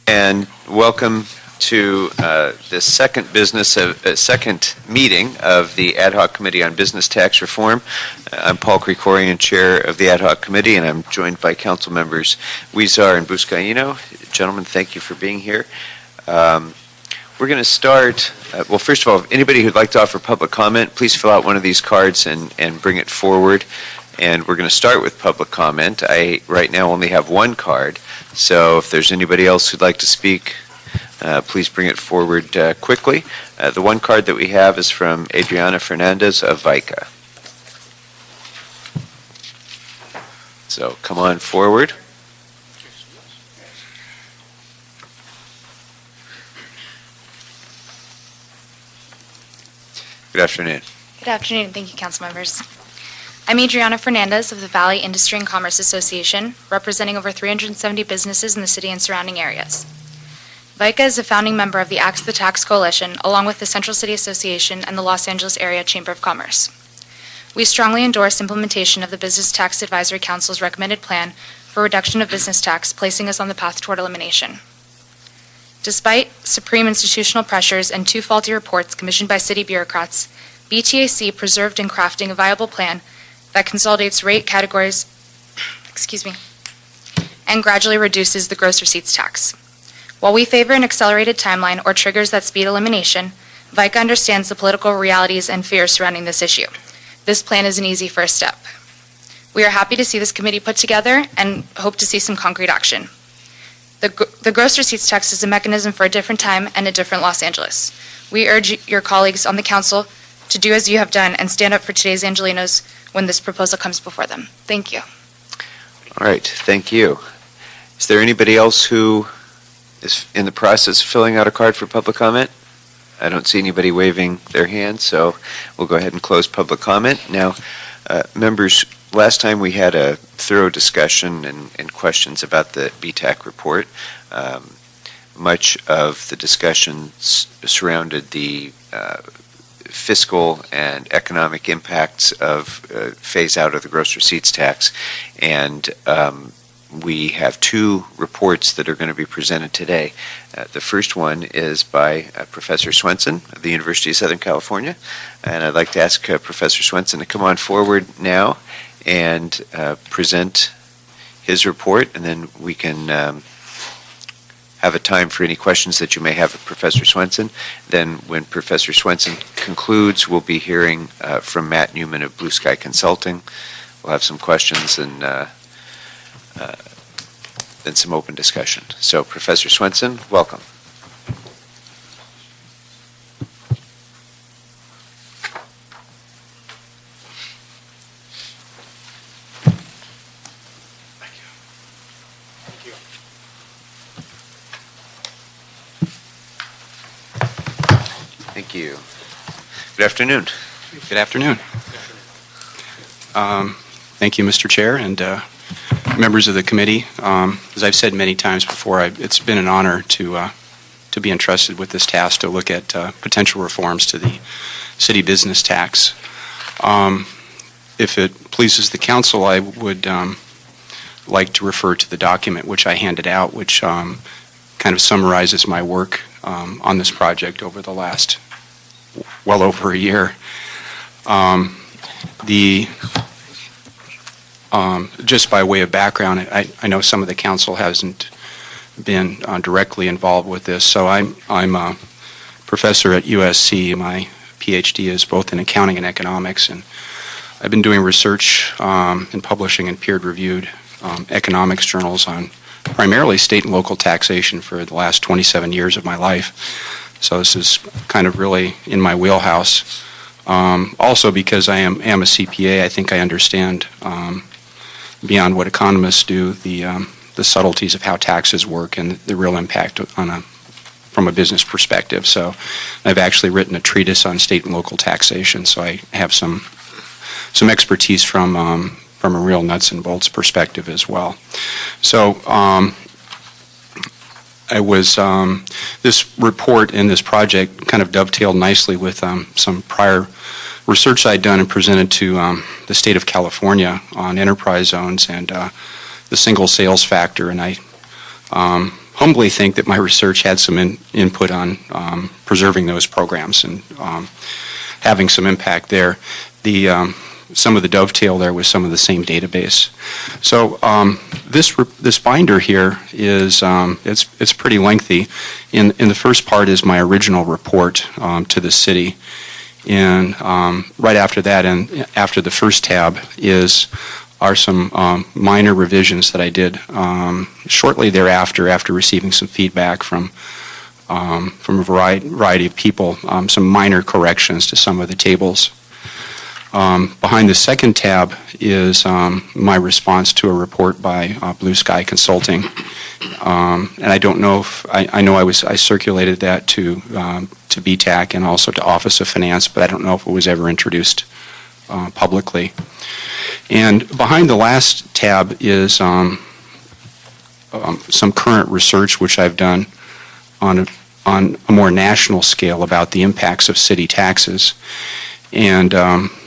And welcome to the second meeting of the Ad Hoc Committee on Business Tax Reform. I'm Paul Krikorian, Chair of the Ad Hoc Committee, and I'm joined by Council Members Huizar and Buscaino. Gentlemen, thank you for being here. We're going to start, well, first of all, anybody who'd like to offer public comment, please fill out one of these cards and bring it forward. And we're going to start with public comment. I right now only have one card, so if there's anybody else who'd like to speak, please bring it forward quickly. The one card that we have is from Adriana Fernandez of VICA. So come on forward. Good afternoon. Good afternoon. Thank you, council members. I'm Adriana Fernandez of the Valley Industry and Commerce Association, representing over 370 businesses in the city and surrounding areas. VICA is a founding member of the Axe the Tax Coalition, along with the Central City Association and the Los Angeles Area Chamber of Commerce. We strongly endorse implementation of the Business Tax Advisory Council's recommended plan for reduction of business tax, placing us on the path toward elimination. Despite supreme institutional pressures and two faulty reports commissioned by city bureaucrats, BTAC preserved in crafting a viable plan that consolidates rate categories, and gradually reduces the gross receipts tax. While we favor an accelerated timeline or triggers that speed elimination, VICA understands the political realities and fears surrounding this issue. This plan is an easy first step. We are happy to see this committee put together and hope to see some concrete action. The gross receipts tax is a mechanism for a different time and a different Los Angeles. We urge your colleagues on the council to do as you have done and stand up for today's Angelenos when this proposal comes before them. Thank you. All right, thank you. Is there anybody else who is in the process of filling out a card for public comment? I don't see anybody waving their hand, so we'll go ahead and close public comment. Now, members, last time we had a thorough discussion and questions about the BTAC report. Much of the discussion surrounded the fiscal and economic impacts of phase out of the gross receipts tax, and we have two reports that are going to be presented today. The first one is by Professor Swenson of the University of Southern California, and I'd like to ask Professor Swenson to come on forward now and present his report, and then we can have a time for any questions that you may have of Professor Swenson. Then when Professor Swenson concludes, we'll be hearing from Matt Newman of Blue Sky Consulting. We'll have some questions and then some open discussion. So Professor Swenson, welcome. Thank you. Good afternoon. Good afternoon. Thank you, Mr. Chair, and members of the committee. As I've said many times before, it's been an honor to be entrusted with this task to look at potential reforms to the city business tax. If it pleases the council, I would like to refer to the document which I handed out, which kind of summarizes my work on this project over the last well over a year. Just by way of background, I know some of the council hasn't been directly involved with this, so I'm a professor at USC. My PhD is both in accounting and economics, and I've been doing research and publishing in peer-reviewed economics journals on primarily state and local taxation for the last 27 years of my life. So this is kind of really in my wheelhouse. Also because I am a CPA, I think I understand beyond what economists do the subtleties of how taxes work and the real impact from a business perspective. So I've actually written a treatise on state and local taxation, so I have some expertise from a real nuts and bolts perspective as well. So this report and this project kind of dovetailed nicely with some prior research I'd done and presented to the state of California on enterprise zones and the single sales factor, and I humbly think that my research had some input on preserving those programs and having some impact there. Some of the dovetail there with some of the same database. So this binder here is it's pretty lengthy. In the first part is my original report to the city, and right after that, and after the first tab, are some minor revisions that I did shortly thereafter, after receiving some feedback from a variety of people, some minor corrections to some of the tables. Behind the second tab is my response to a report by Blue Sky Consulting, and I don't know if I know I circulated that to BTAC and also to Office of Finance, but I don't know if it was ever introduced publicly. And behind the last tab is some current research which I've done on a more national scale about the impacts of city taxes. And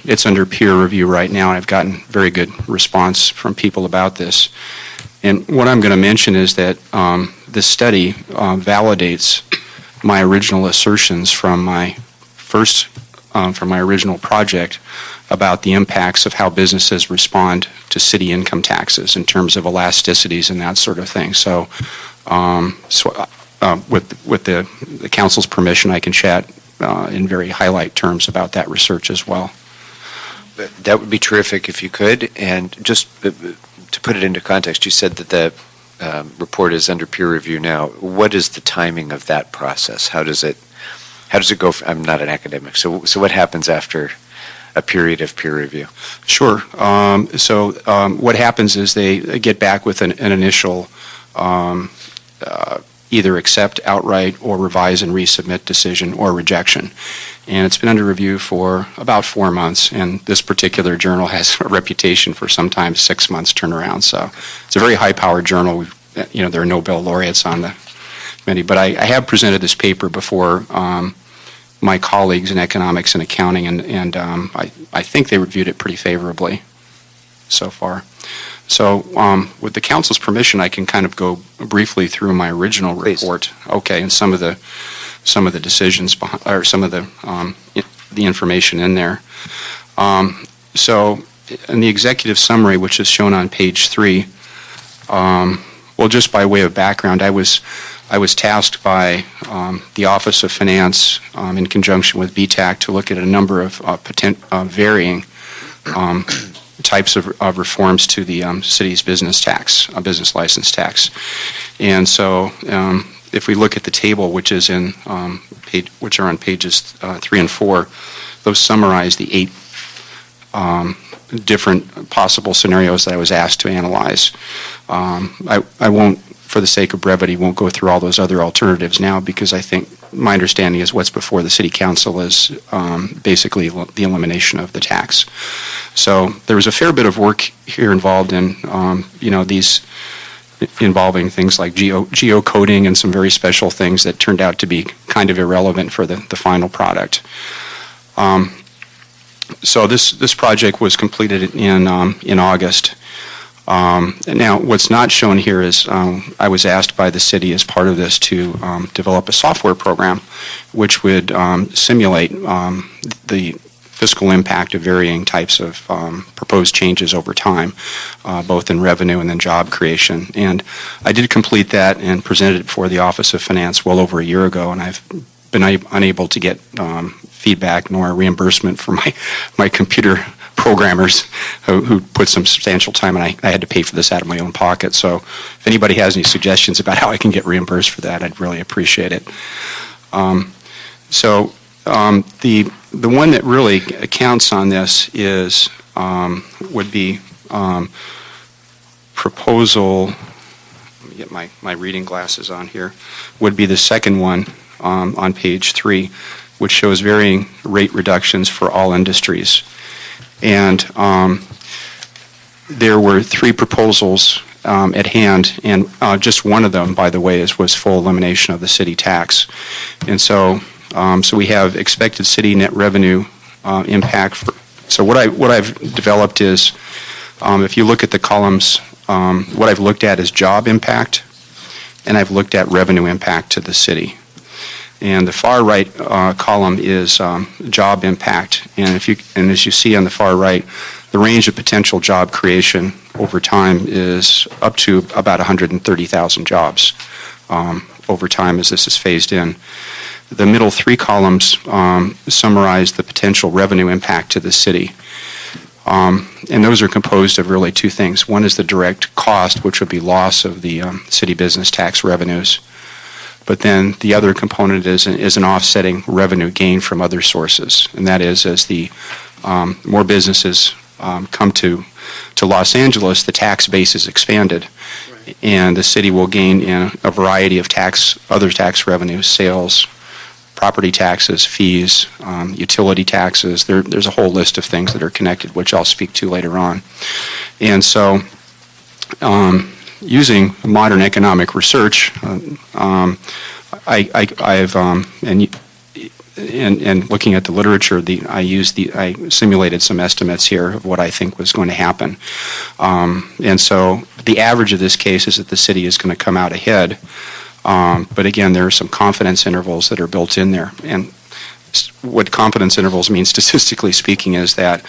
it's under peer review right now, and I've gotten very good response from people about this. And what I'm going to mention is that this study validates my original assertions from my original project about the impacts of how businesses respond to city income taxes in terms of elasticities and that sort of thing. So, with the council's permission, I can chat in very highlight terms about that research as well. That would be terrific if you could. And just to put it into context, you said that the report is under peer review now. What is the timing of that process? How does it go? I'm not an academic, so what happens after a period of peer review? Sure. What happens is they get back with an initial either accept outright or revise and resubmit decision or rejection. And it's been under review for about 4 months, and this particular journal has a reputation for sometimes 6 months turnaround. So it's a very high-powered journal. There are Nobel laureates on the committee, but I have presented this paper before my colleagues in economics and accounting, and I think they reviewed it pretty favorably so far. So with the council's permission, I can kind of go briefly through my original report. Okay, and some of the decisions behind, or some of the information in there. So in the executive summary, which is shown on page 3, well, just by way of background, I was tasked by the Office of Finance in conjunction with BTAC to look at a number of varying types of reforms to the city's business license tax. And so if we look at the table, which is which are on pages 3 and 4, those summarize the 8 different possible scenarios that I was asked to analyze. I won't, for the sake of brevity, won't go through all those other alternatives now, because I think my understanding is what's before the City Council is basically the elimination of the tax. So there was a fair bit of work here involved in, these involving things like geocoding and some very special things that turned out to be kind of irrelevant for the final product. So this project was completed in August. Now, what's not shown here is I was asked by the city as part of this to develop a software program which would simulate the fiscal impact of varying types of proposed changes over time, both in revenue and then job creation. And I did complete that and presented it before the Office of Finance well over a year ago, and I've been unable to get feedback nor reimbursement for my computer programmers who put some substantial time, and I had to pay for this out of my own pocket. So if anybody has any suggestions about how I can get reimbursed for that, I'd really appreciate it. The one that really counts on this would be proposal. Let me get my reading glasses on here. Would be the second one on page 3, which shows varying rate reductions for all industries. And there were 3 proposals at hand, and just one of them, by the way, was full elimination of the city tax. And so we have expected city net revenue impact. So what I've developed is, if you look at the columns, what I've looked at is job impact, and I've looked at revenue impact to the city. And the far right column is job impact. And as you see on the far right, the range of potential job creation over time is up to about 130,000 jobs over time as this is phased in. The middle three columns summarize the potential revenue impact to the city. And those are composed of really two things. One is the direct cost, which would be loss of the city business tax revenues. But then the other component is an offsetting revenue gain from other sources, and that is as the more businesses come to Los Angeles, the tax base is expanded, and the city will gain in a variety of other tax revenues, sales, property taxes, fees, utility taxes. There's a whole list of things that are connected, which I'll speak to later on. And so, using modern economic research, I've and looking at the literature, I simulated some estimates here of what I think was going to happen. And so the average of this case is that the city is going to come out ahead. But again, there are some confidence intervals that are built in there. And what confidence intervals mean statistically speaking is that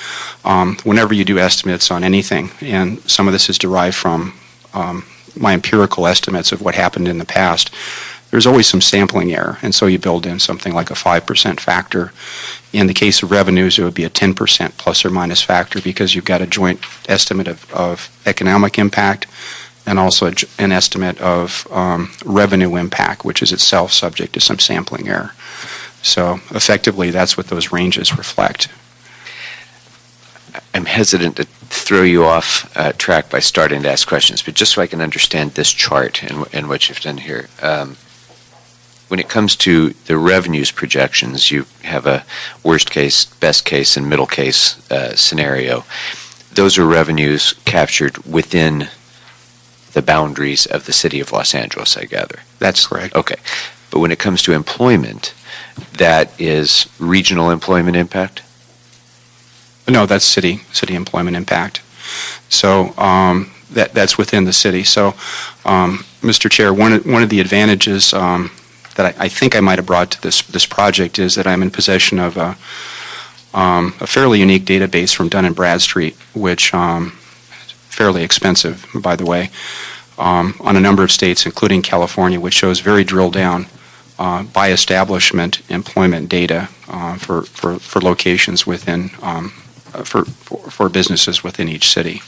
whenever you do estimates on anything, and some of this is derived from my empirical estimates of what happened in the past, there's always some sampling error, and so you build in something like a 5% factor. In the case of revenues, it would be a 10% plus or minus factor because you've got a joint estimate of economic impact and also an estimate of revenue impact, which is itself subject to some sampling error. So effectively, that's what those ranges reflect. I'm hesitant to throw you off track by starting to ask questions, but just so I can understand this chart and what you've done here. When it comes to the revenues projections, you have a worst case, best case, and middle case scenario. Those are revenues captured within the boundaries of the city of Los Angeles, I gather. That's correct. Okay. But when it comes to employment, that is regional employment impact? No, that's city employment impact. So that's within the city. So, Mr. Chair, one of the advantages that I think I might have brought to this project is that I'm in possession of a fairly unique database from Dun & Bradstreet, which fairly expensive, by the way, on a number of states, including California, which shows very drilled down by establishment employment data for locations within for businesses within each city.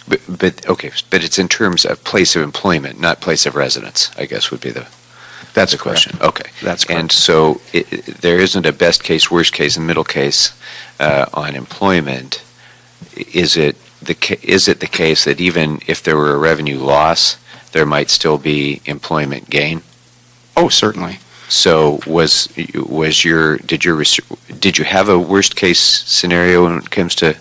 But it's in terms of place of employment, not place of residence, I guess would be the question. Okay. That's correct. And so there isn't a best case, worst case, and middle case on employment. Is it the case that even if there were a revenue loss, there might still be employment gain? Oh, certainly. So did you have a worst case scenario when it comes to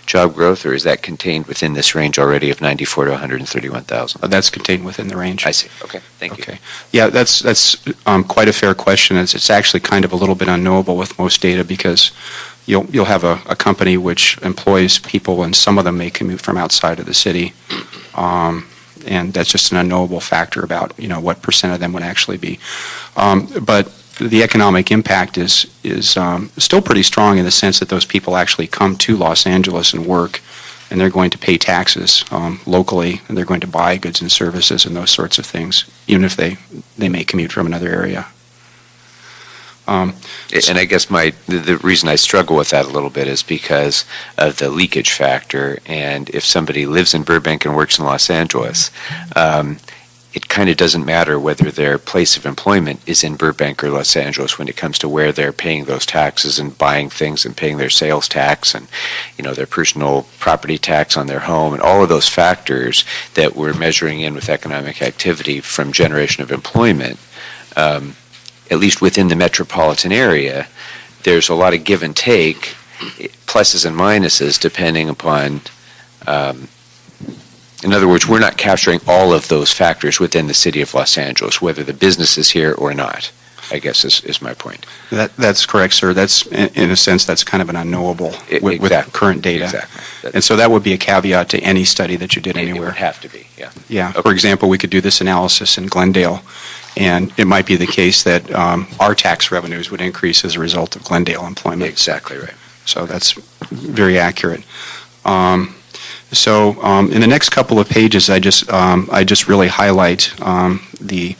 job growth, or is that contained within this range already of 94 to 131,000? That's contained within the range. I see. Okay. Thank you. Okay. Yeah, that's quite a fair question. It's actually kind of a little bit unknowable with most data because you'll have a company which employs people, and some of them may commute from outside of the city. And that's just an unknowable factor about what percent of them would actually be. But the economic impact is still pretty strong in the sense that those people actually come to Los Angeles and work, and they're going to pay taxes locally, and they're going to buy goods and services and those sorts of things, even if they may commute from another area. And I guess the reason I struggle with that a little bit is because of the leakage factor. And if somebody lives in Burbank and works in Los Angeles, it kind of doesn't matter whether their place of employment is in Burbank or Los Angeles when it comes to where they're paying those taxes and buying things and paying their sales tax and their personal property tax on their home and all of those factors that we're measuring in with economic activity from generation of employment. At least within the metropolitan area, there's a lot of give and take, pluses and minuses, depending upon, in other words, we're not capturing all of those factors within the city of Los Angeles, whether the business is here or not. I guess is my point. That's correct, sir. That's, in a sense, that's kind of an unknowable with current data. Exactly. And so that would be a caveat to any study that you did It anywhere. would have to be, yeah. Yeah. Okay. For example, we could do this analysis in Glendale, and it might be the case that our tax revenues would increase as a result of Glendale employment. Exactly right. So that's very accurate. In the next couple of pages, I just really highlight the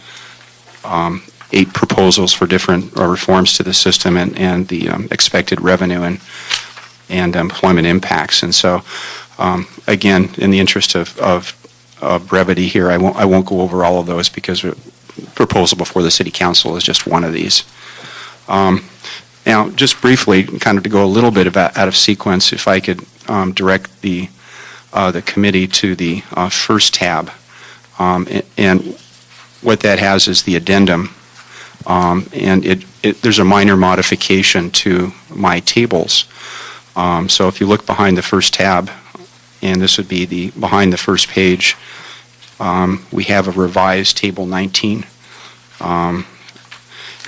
8 proposals for different reforms to the system and the expected revenue and employment impacts. And so, again, in the interest of brevity here, I won't go over all of those because the proposal before the City Council is just one of these. Now, just briefly, kind of to go a little bit out of sequence, if I could direct the committee to the first tab, and what that has is the addendum, and there's a minor modification to my tables. So if you look behind the first tab, and this would be behind the first page, we have a revised Table 19.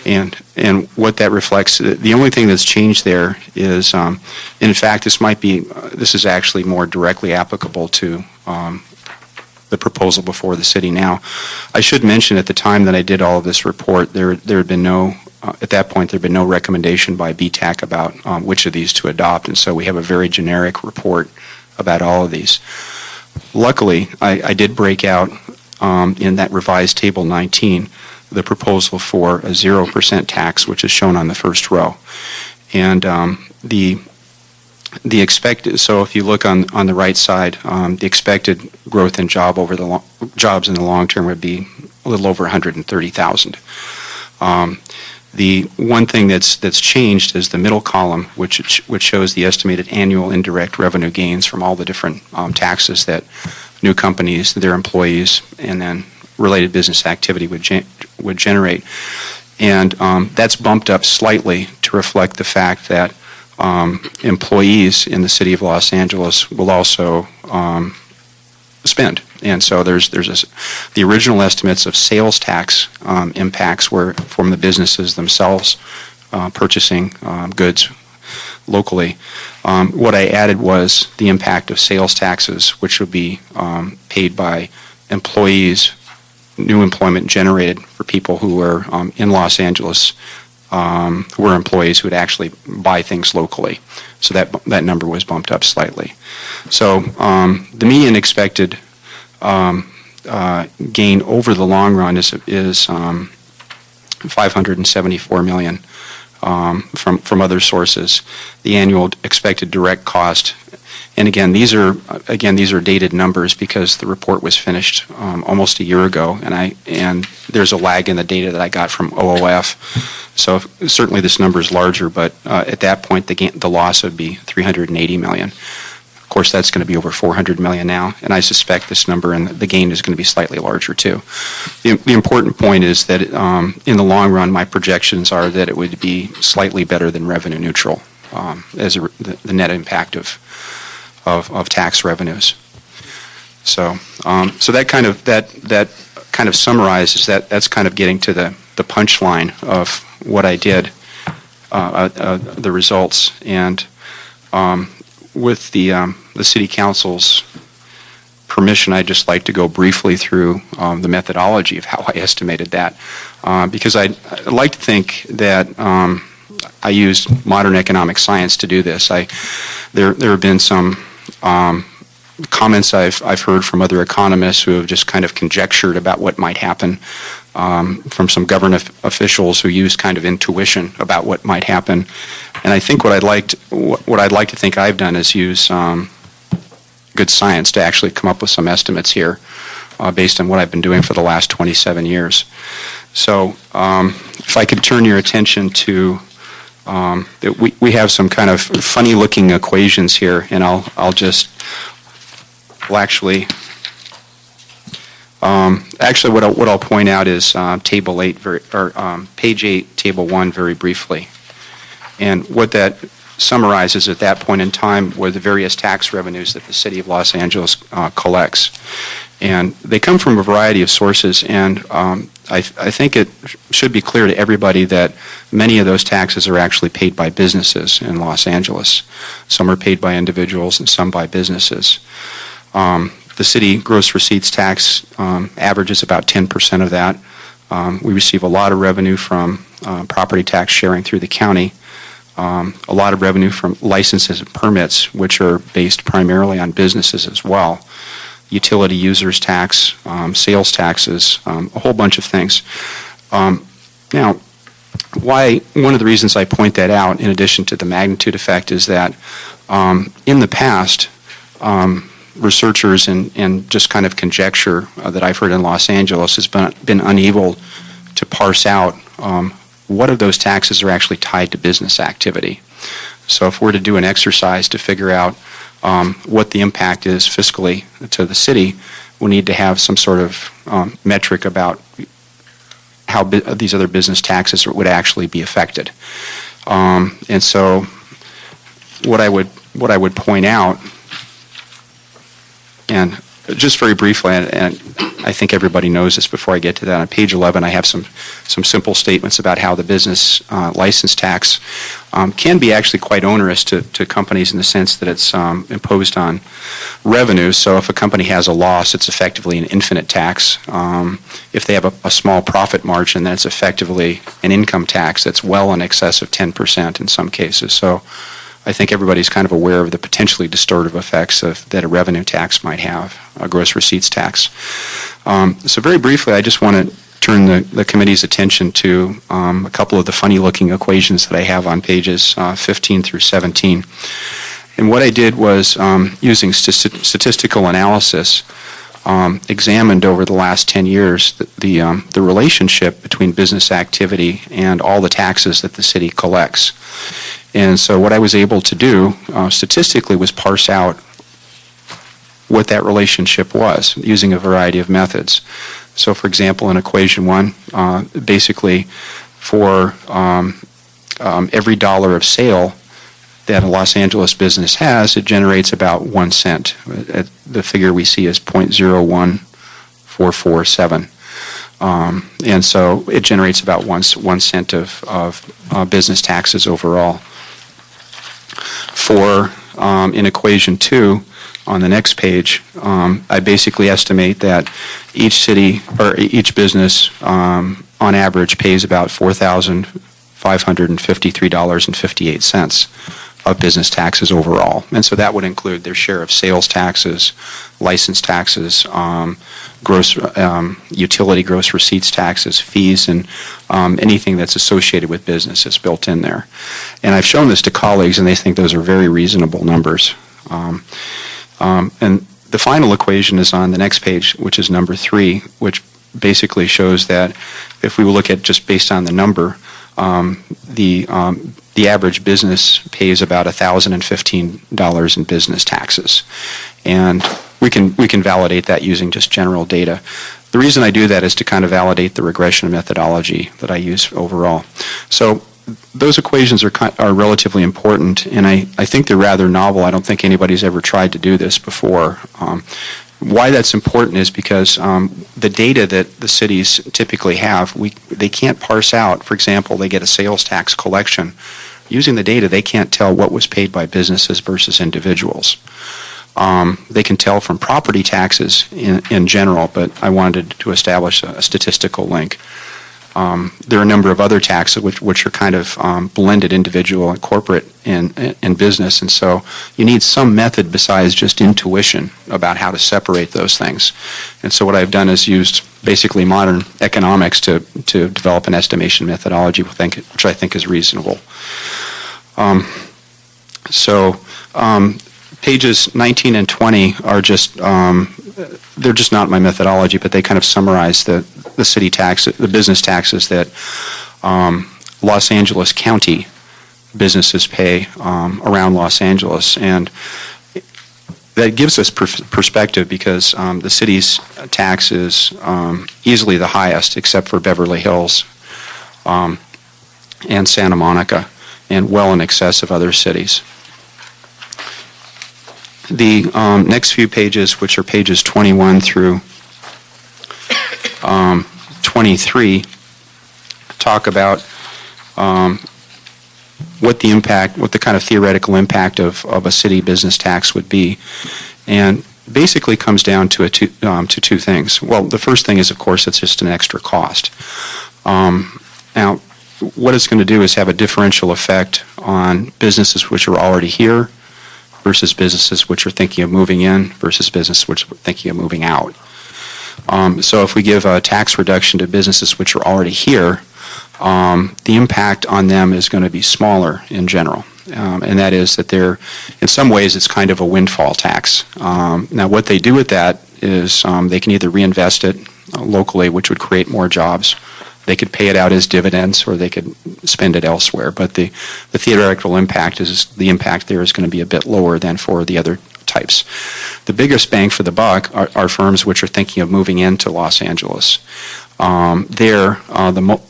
And what that reflects, the only thing that's changed there is, in fact, this is actually more directly applicable to the proposal before the city now. I should mention at the time that I did all of this report, there had been no, at that point, there had been no recommendation by BTAC about which of these to adopt, and so we have a very generic report about all of these. Luckily, I did break out in that revised Table 19 the proposal for a 0% tax, which is shown on the first row. And the expected, so if you look on the right side, the expected growth in jobs in the long term would be a little over 130,000. The one thing that's changed is the middle column, which shows the estimated annual indirect revenue gains from all the different taxes that new companies, their employees, and then related business activity would generate. And that's bumped up slightly to reflect the fact that employees in the city of Los Angeles will also spend. And so the original estimates of sales tax impacts were from the businesses themselves purchasing goods locally. What I added was the impact of sales taxes, which would be paid by employees, new employment generated for people who were in Los Angeles, who were employees who would actually buy things locally. So that number was bumped up slightly. So the median expected gain over the long run is $574 million from other sources. The annual expected direct cost, and again these are dated numbers because the report was finished almost a year ago, and there's a lag in the data that I got from OOF. So certainly this number is larger, but at that point the loss would be $380 million. Of course, that's going to be over $400 million now, and I suspect this number and the gain is going to be slightly larger too. The important point is that in the long run, my projections are that it would be slightly better than revenue neutral as the net impact of tax revenues. So that kind of summarizes that. That's kind of getting to the punchline of what I did, the results, and with the City Council's permission, I'd just like to go briefly through the methodology of how I estimated that, because I like to think that I used modern economic science to do this. There have been some comments I've heard from other economists who have just kind of conjectured about what might happen, from some government officials who use kind of intuition about what might happen. And I think what I'd like to think I've done is use good science to actually come up with some estimates here based on what I've been doing for the last 27 years. So if I could turn your attention to we have some kind of funny looking equations here, and I'll actually what I'll point out is Table 8 Page 8, Table 1 very briefly. And what that summarizes at that point in time were the various tax revenues that the City of Los Angeles collects. And they come from a variety of sources, and I think it should be clear to everybody that many of those taxes are actually paid by businesses in Los Angeles. Some are paid by individuals and some by businesses. The city gross receipts tax averages about 10% of that. We receive a lot of revenue from property tax sharing through the county, a lot of revenue from licenses and permits, which are based primarily on businesses as well, utility users tax, sales taxes, a whole bunch of things. Now, one of the reasons I point that out, in addition to the magnitude effect, is that in the past, researchers and just kind of conjecture that I've heard in Los Angeles has been unable to parse out what of those taxes are actually tied to business activity. So if we're to do an exercise to figure out what the impact is fiscally to the city, we need to have some sort of metric about how these other business taxes would actually be affected. And so what I would point out, and just very briefly, and I think everybody knows this before I get to that, on page 11 I have some simple statements about how the business license tax can be actually quite onerous to companies in the sense that it's imposed on revenue. So if a company has a loss, it's effectively an infinite tax. If they have a small profit margin, then it's effectively an income tax that's well in excess of 10% in some cases. So I think everybody's kind of aware of the potentially distortive effects that a revenue tax might have, a gross receipts tax. So very briefly, I just want to turn the committee's attention to a couple of the funny-looking equations that I have on pages 15 through 17. And what I did was, using statistical analysis, examined over the last 10 years the relationship between business activity and all the taxes that the city collects. And so what I was able to do statistically was parse out what that relationship was using a variety of methods. So for example, in equation 1, basically for every dollar of sale that a Los Angeles business has, it generates about 1 cent. The figure we see is 0.01447. And so it generates about 1 cent of business taxes overall. For, in equation 2, on the next page, I basically estimate that each city or each business on average pays about $4,553.58 of business taxes overall. And so that would include their share of sales taxes, license taxes, utility gross receipts taxes, fees, and anything that's associated with business is built in there. And I've shown this to colleagues, and they think those are very reasonable numbers. And the final equation is on the next page, which is number 3, which basically shows that if we look at just based on the number, the average business pays about $1,015 in business taxes. And we can validate that using just general data. The reason I do that is to kind of validate the regression methodology that I use overall. So those equations are relatively important, and I think they're rather novel. I don't think anybody's ever tried to do this before. Why that's important is because the data that the cities typically have, they can't parse out. For example, they get a sales tax collection. Using the data, they can't tell what was paid by businesses versus individuals. They can tell from property taxes in general, but I wanted to establish a statistical link. There are a number of other taxes which are kind of blended, individual and corporate and business, and so you need some method besides just intuition about how to separate those things. And so what I've done is used basically modern economics to develop an estimation methodology, which I think is reasonable. Pages 19 and 20 are just they're just not my methodology, but they kind of summarize the city tax, the business taxes that Los Angeles County businesses pay around Los Angeles, and that gives us perspective because the city's tax is easily the highest, except for Beverly Hills and Santa Monica, and well in excess of other cities. The next few pages, which are pages 21 through 23 talk about what the kind of theoretical impact of a city business tax would be. And basically comes down to two things. Well, the first thing is, of course, it's just an extra cost. Now, what it's going to do is have a differential effect on businesses which are already here versus businesses which are thinking of moving in versus businesses which are thinking of moving out. So if we give a tax reduction to businesses which are already here, the impact on them is going to be smaller in general. And that is that in some ways, it's kind of a windfall tax. Now, what they do with that is they can either reinvest it locally, which would create more jobs. They could pay it out as dividends, or they could spend it elsewhere. But the theoretical impact the impact there is going to be a bit lower than for the other types. The biggest bang for the buck are firms which are thinking of moving into Los Angeles. The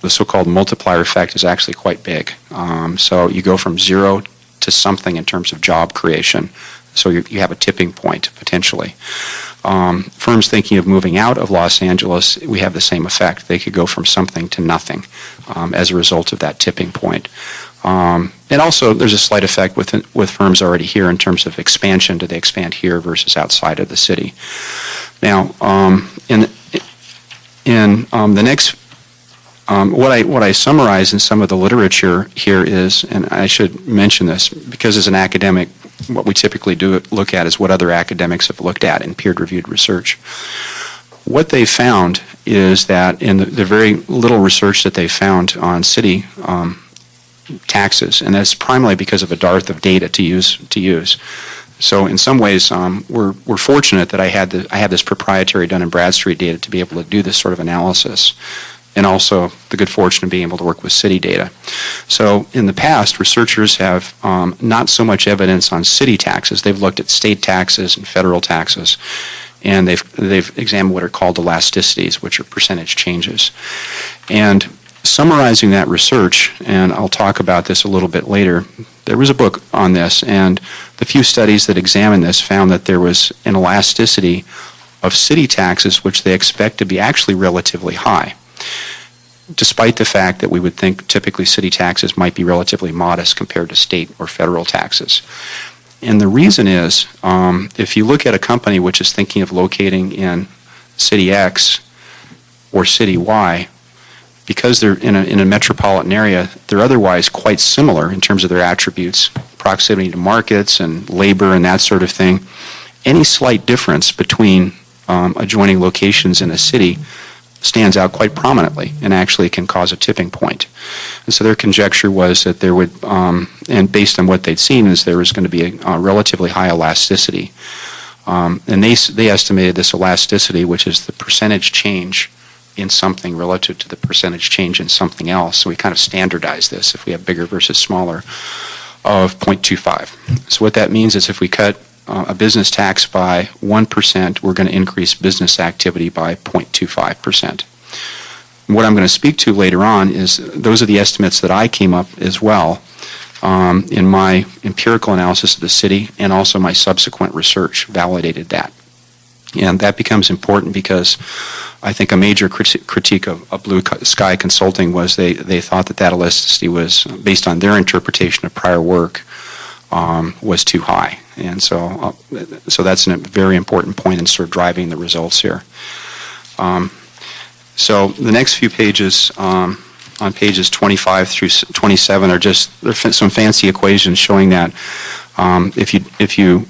so-called multiplier effect is actually quite big. So you go from zero to something in terms of job creation. So you have a tipping point, potentially. Firms thinking of moving out of Los Angeles, we have the same effect. They could go from something to nothing as a result of that tipping point. And also, there's a slight effect with firms already here in terms of expansion. Do they expand here versus outside of the city? Now, in the next, what I summarize in some of the literature here is, and I should mention this, because as an academic, what we typically look at is what other academics have looked at in peer-reviewed research. What they found is that in the very little research that they found on city taxes, and that's primarily because of a dearth of data to use. So in some ways, we're fortunate that I have this proprietary Dun & Bradstreet data to be able to do this sort of analysis, and also the good fortune of being able to work with city data. So in the past, researchers have not so much evidence on city taxes. They've looked at state taxes and federal taxes, and they've examined what are called elasticities, which are percentage changes. And summarizing that research, and I'll talk about this a little bit later, there was a book on this, and the few studies that examined this found that there was an elasticity of city taxes which they expect to be actually relatively high, despite the fact that we would think typically city taxes might be relatively modest compared to state or federal taxes. And the reason is, if you look at a company which is thinking of locating in city X or city Y, because they're in a metropolitan area, they're otherwise quite similar in terms of their attributes, proximity to markets and labor and that sort of thing. Any slight difference between adjoining locations in a city stands out quite prominently and actually can cause a tipping point. And so their conjecture was that there would, and based on what they'd seen, is there was going to be a relatively high elasticity. And they estimated this elasticity, which is the percentage change in something relative to the percentage change in something else. So we kind of standardize this if we have bigger versus smaller, of 0.25. So what that means is if we cut a business tax by 1%, we're going to increase business activity by 0.25%. What I'm going to speak to later on is those are the estimates that I came up as well in my empirical analysis of the city, and also my subsequent research validated that. And that becomes important because I think a major critique of Blue Sky Consulting was they thought that elasticity was, based on their interpretation of prior work, was too high. And so that's a very important point in sort of driving the results here. So the next few pages, on pages 25 through 27, are just some fancy equations showing that if you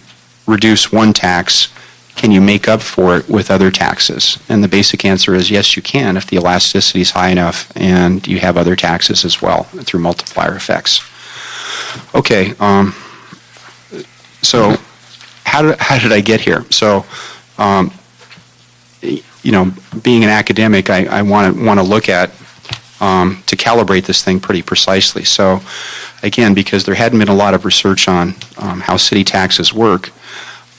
reduce one tax, can you make up for it with other taxes? And the basic answer is yes, you can if the elasticity is high enough and you have other taxes as well through multiplier effects. Okay, so how did I get here? So, being an academic, I want to look at to calibrate this thing pretty precisely. So, again, because there hadn't been a lot of research on how city taxes work,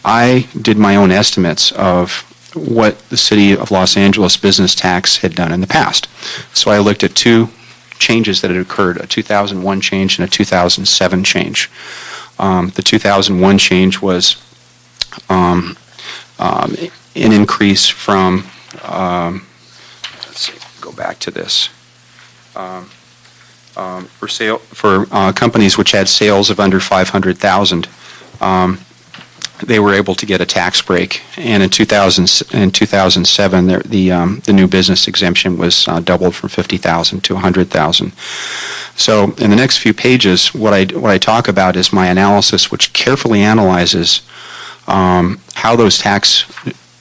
I did my own estimates of what the City of Los Angeles business tax had done in the past. So I looked at two changes that had occurred, a 2001 change and a 2007 change. The 2001 change was an increase from, go back to this. For companies which had sales of under 500,000, they were able to get a tax break. And in 2007, the new business exemption was doubled from 50,000 to 100,000. So in the next few pages, what I talk about is my analysis, which carefully analyzes how those tax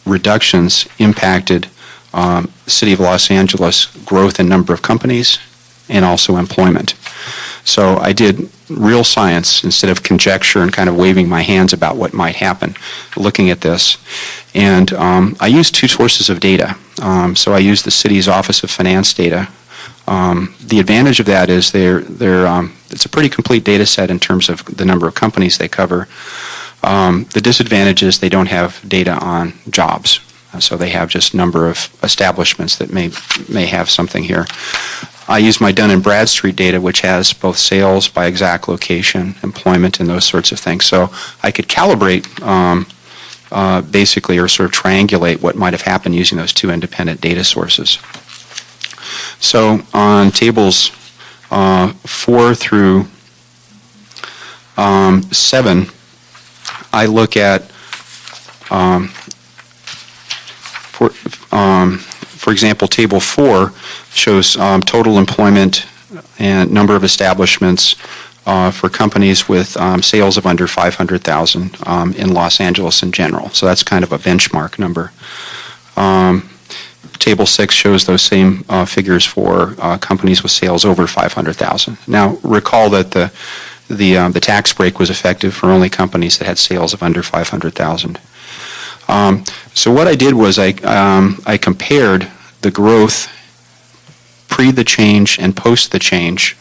reductions impacted the City of Los Angeles growth in number of companies and also employment. So I did real science instead of conjecture and kind of waving my hands about what might happen, looking at this. And I used two sources of data. So I used the city's Office of Finance data. The advantage of that is it's a pretty complete data set in terms of the number of companies they cover. The disadvantage is they don't have data on jobs. So they have just number of establishments that may have something here. I use my Dun & Bradstreet data, which has both sales by exact location, employment, and those sorts of things. So I could calibrate basically, or sort of triangulate what might have happened using those two independent data sources. So on tables 4 through 7, I look at, for example, table 4 shows total employment and number of establishments for companies with sales of under 500,000 in Los Angeles in general. So that's kind of a benchmark number. Table 6 shows those same figures for companies with sales over 500,000. Now, recall that the tax break was effective for only companies that had sales of under 500,000. So what I did was I compared the growth pre the change and post the change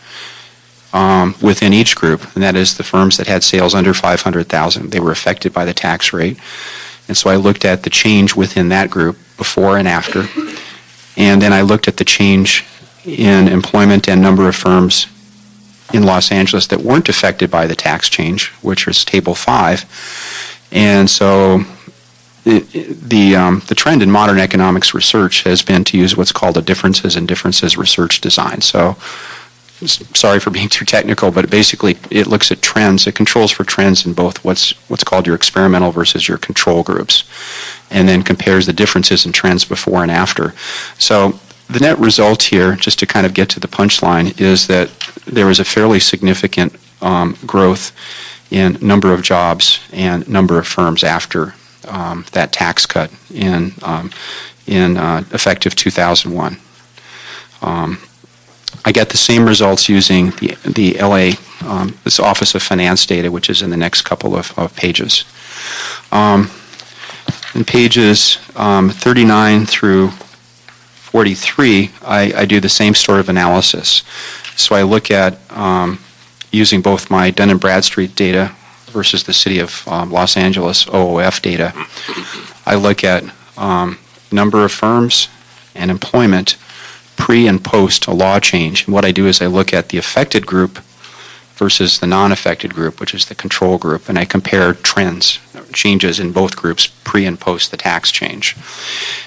within each group, and that is the firms that had sales under 500,000. They were affected by the tax rate. And so I looked at the change within that group before and after, and then I looked at the change in employment and number of firms in Los Angeles that weren't affected by the tax change, which is table 5. And so the trend in modern economics research has been to use what's called a differences in differences research design. So, sorry for being too technical, but basically it looks at trends. It controls for trends in both what's called your experimental versus your control groups, and then compares the differences in trends before and after. So the net result here, just to kind of get to the punchline, is that there was a fairly significant growth in number of jobs and number of firms after that tax cut in effective 2001. I get the same results using the LA, this Office of Finance data, which is in the next couple of pages. In pages 39 through 43, I do the same sort of analysis. So I look at using both my Dun & Bradstreet data versus the City of Los Angeles OOF data. I look at number of firms and employment pre and post a law change. And what I do is I look at the affected group versus the non-affected group, which is the control group, and I compare trends, changes in both groups pre and post the tax change.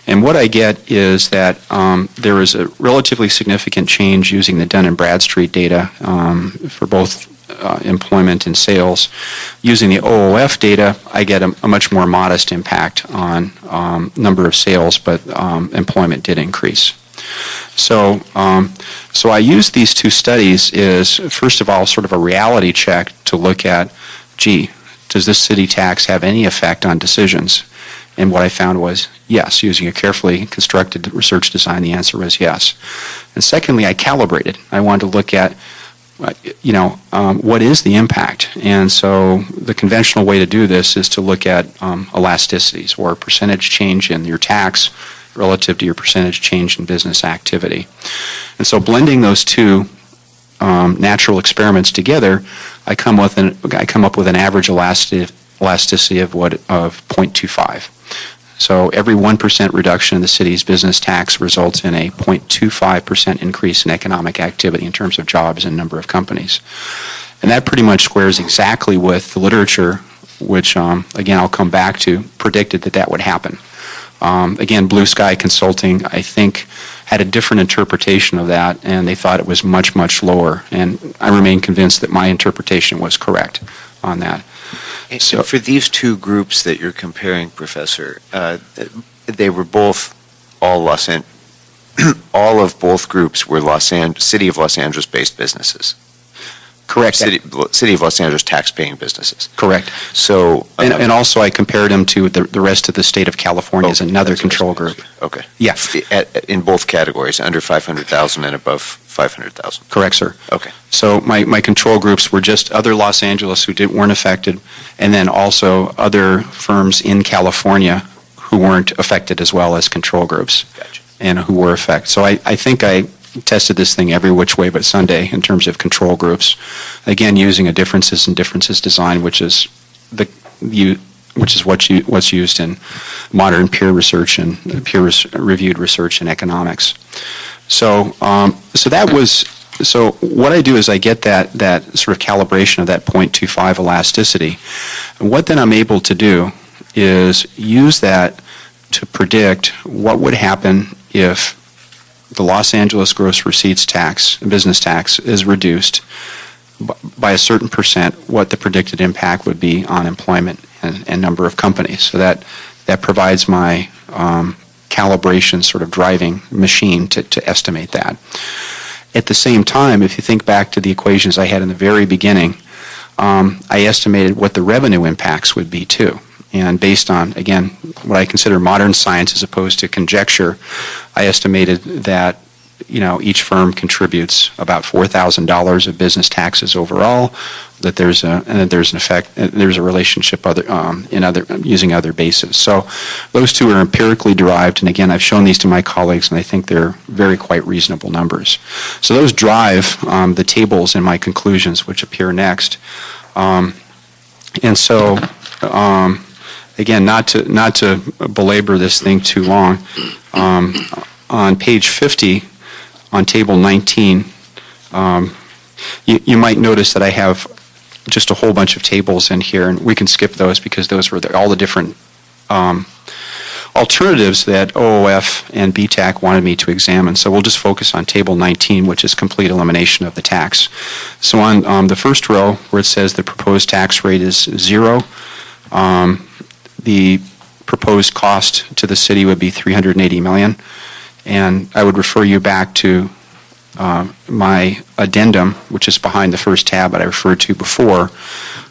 And what I get is that there is a relatively significant change using the Dun & Bradstreet data for both employment and sales. Using the OOF data, I get a much more modest impact on number of sales, but employment did increase. So I use these two studies as, first of all, sort of a reality check to look at, gee, does this city tax have any effect on decisions? And what I found was yes. Using a carefully constructed research design, the answer was yes. And secondly, I calibrated. I wanted to look at what is the impact? And so the conventional way to do this is to look at elasticities, or percentage change in your tax relative to your percentage change in business activity. And so blending those two natural experiments together, I come up with an average elasticity of 0.25. So every 1% reduction in the city's business tax results in a 0.25% increase in economic activity in terms of jobs and number of companies. And that pretty much squares exactly with the literature, which, again, I'll come back to, predicted that would happen. Again, Blue Sky Consulting, I think, had a different interpretation of that, and they thought it was much, much lower. And I remain convinced that my interpretation was correct on that. So for these two groups that you're comparing, Professor, they were both all all of both groups were City of Los Angeles-based businesses. Correct. City of Los Angeles tax-paying businesses. Correct. So, And also I compared them to the rest of the state of California as another that's what control I was group. Okay. Yeah, In both categories, under 500,000 and above 500,000. correct, sir. Okay. So my control groups were just other Los Angeles who weren't affected, and then also other firms in California who weren't affected as well as control groups. Gotcha. And who were affected. So I think I tested this thing every which way but Sunday in terms of control groups. Again, using a differences in differences design, which is what's used in modern peer research and peer-reviewed research in economics. So so what I do is I get that sort of calibration of that 0.25 elasticity. And what then I'm able to do is use that to predict what would happen if the Los Angeles gross receipts tax, business tax, is reduced by a certain percent, what the predicted impact would be on employment and number of companies. So that provides my calibration sort of driving machine to estimate that. At the same time, if you think back to the equations I had in the very beginning, I estimated what the revenue impacts would be too. And based on, again, what I consider modern science as opposed to conjecture, I estimated that, each firm contributes about $4,000 of business taxes overall, that there's a relationship using other bases. So those two are empirically derived, and again, I've shown these to my colleagues, and I think they're quite reasonable numbers. So those drive the tables in my conclusions, which appear next. And so, again, not to belabor this thing too long, on page 50, on table 19, you might notice that I have just a whole bunch of tables in here, and we can skip those because those were all the different alternatives that OOF and BTAC wanted me to examine. So we'll just focus on table 19, which is complete elimination of the tax. So on the first row, where it says the proposed tax rate is 0, the proposed cost to the city would be $380 million. And I would refer you back to my addendum, which is behind the first tab that I referred to before,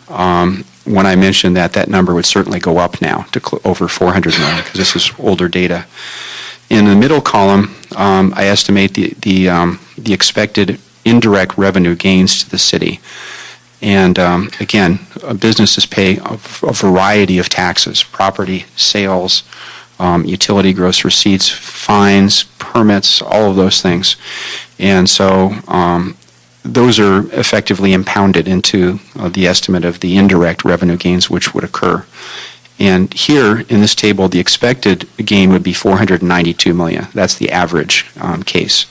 when I mentioned that number would certainly go up now to over $400 million, because this is older data. In the middle column, I estimate the expected indirect revenue gains to the city. And again, businesses pay a variety of taxes: property, sales, utility gross receipts, fines, permits, all of those things. And so those are effectively impounded into the estimate of the indirect revenue gains which would occur. And here in this table, the expected gain would be $492 million. That's the average case.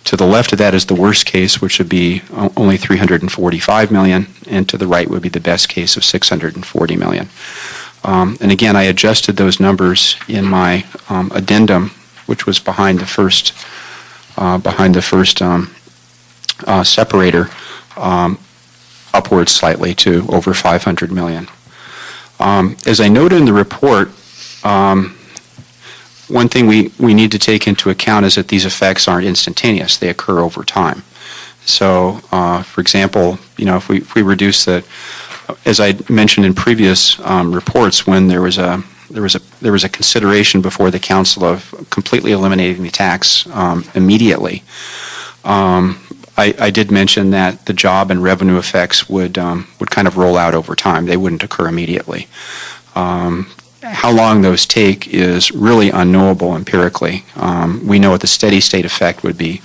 To the left of that is the worst case, which would be only $345 million, and to the right would be the best case of $640 million. And again, I adjusted those numbers in my addendum, which was behind the first separator, upwards slightly to over $500 million. As I noted in the report, one thing we need to take into account is that these effects aren't instantaneous; they occur over time. So, for example, if we reduce the, as I mentioned in previous reports, when there was a consideration before the council of completely eliminating the tax immediately. I did mention that the job and revenue effects would kind of roll out over time; they wouldn't occur immediately. How long those take is really unknowable empirically. We know what the steady state effect would be.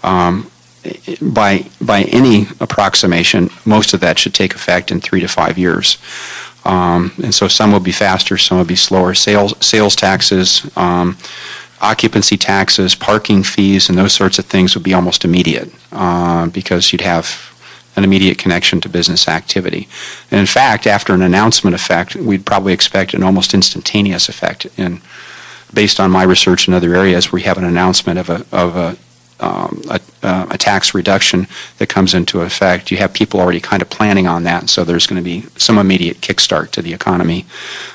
By any approximation, most of that should take effect in 3 to 5 years. And so some will be faster, some will be slower. Sales taxes, occupancy taxes, parking fees, and those sorts of things would be almost immediate because you'd have an immediate connection to business activity. And in fact, after an announcement effect, we'd probably expect an almost instantaneous effect in based on my research in other areas, we have an announcement of a tax reduction that comes into effect. You have people already kind of planning on that, so there's going to be some immediate kickstart to the economy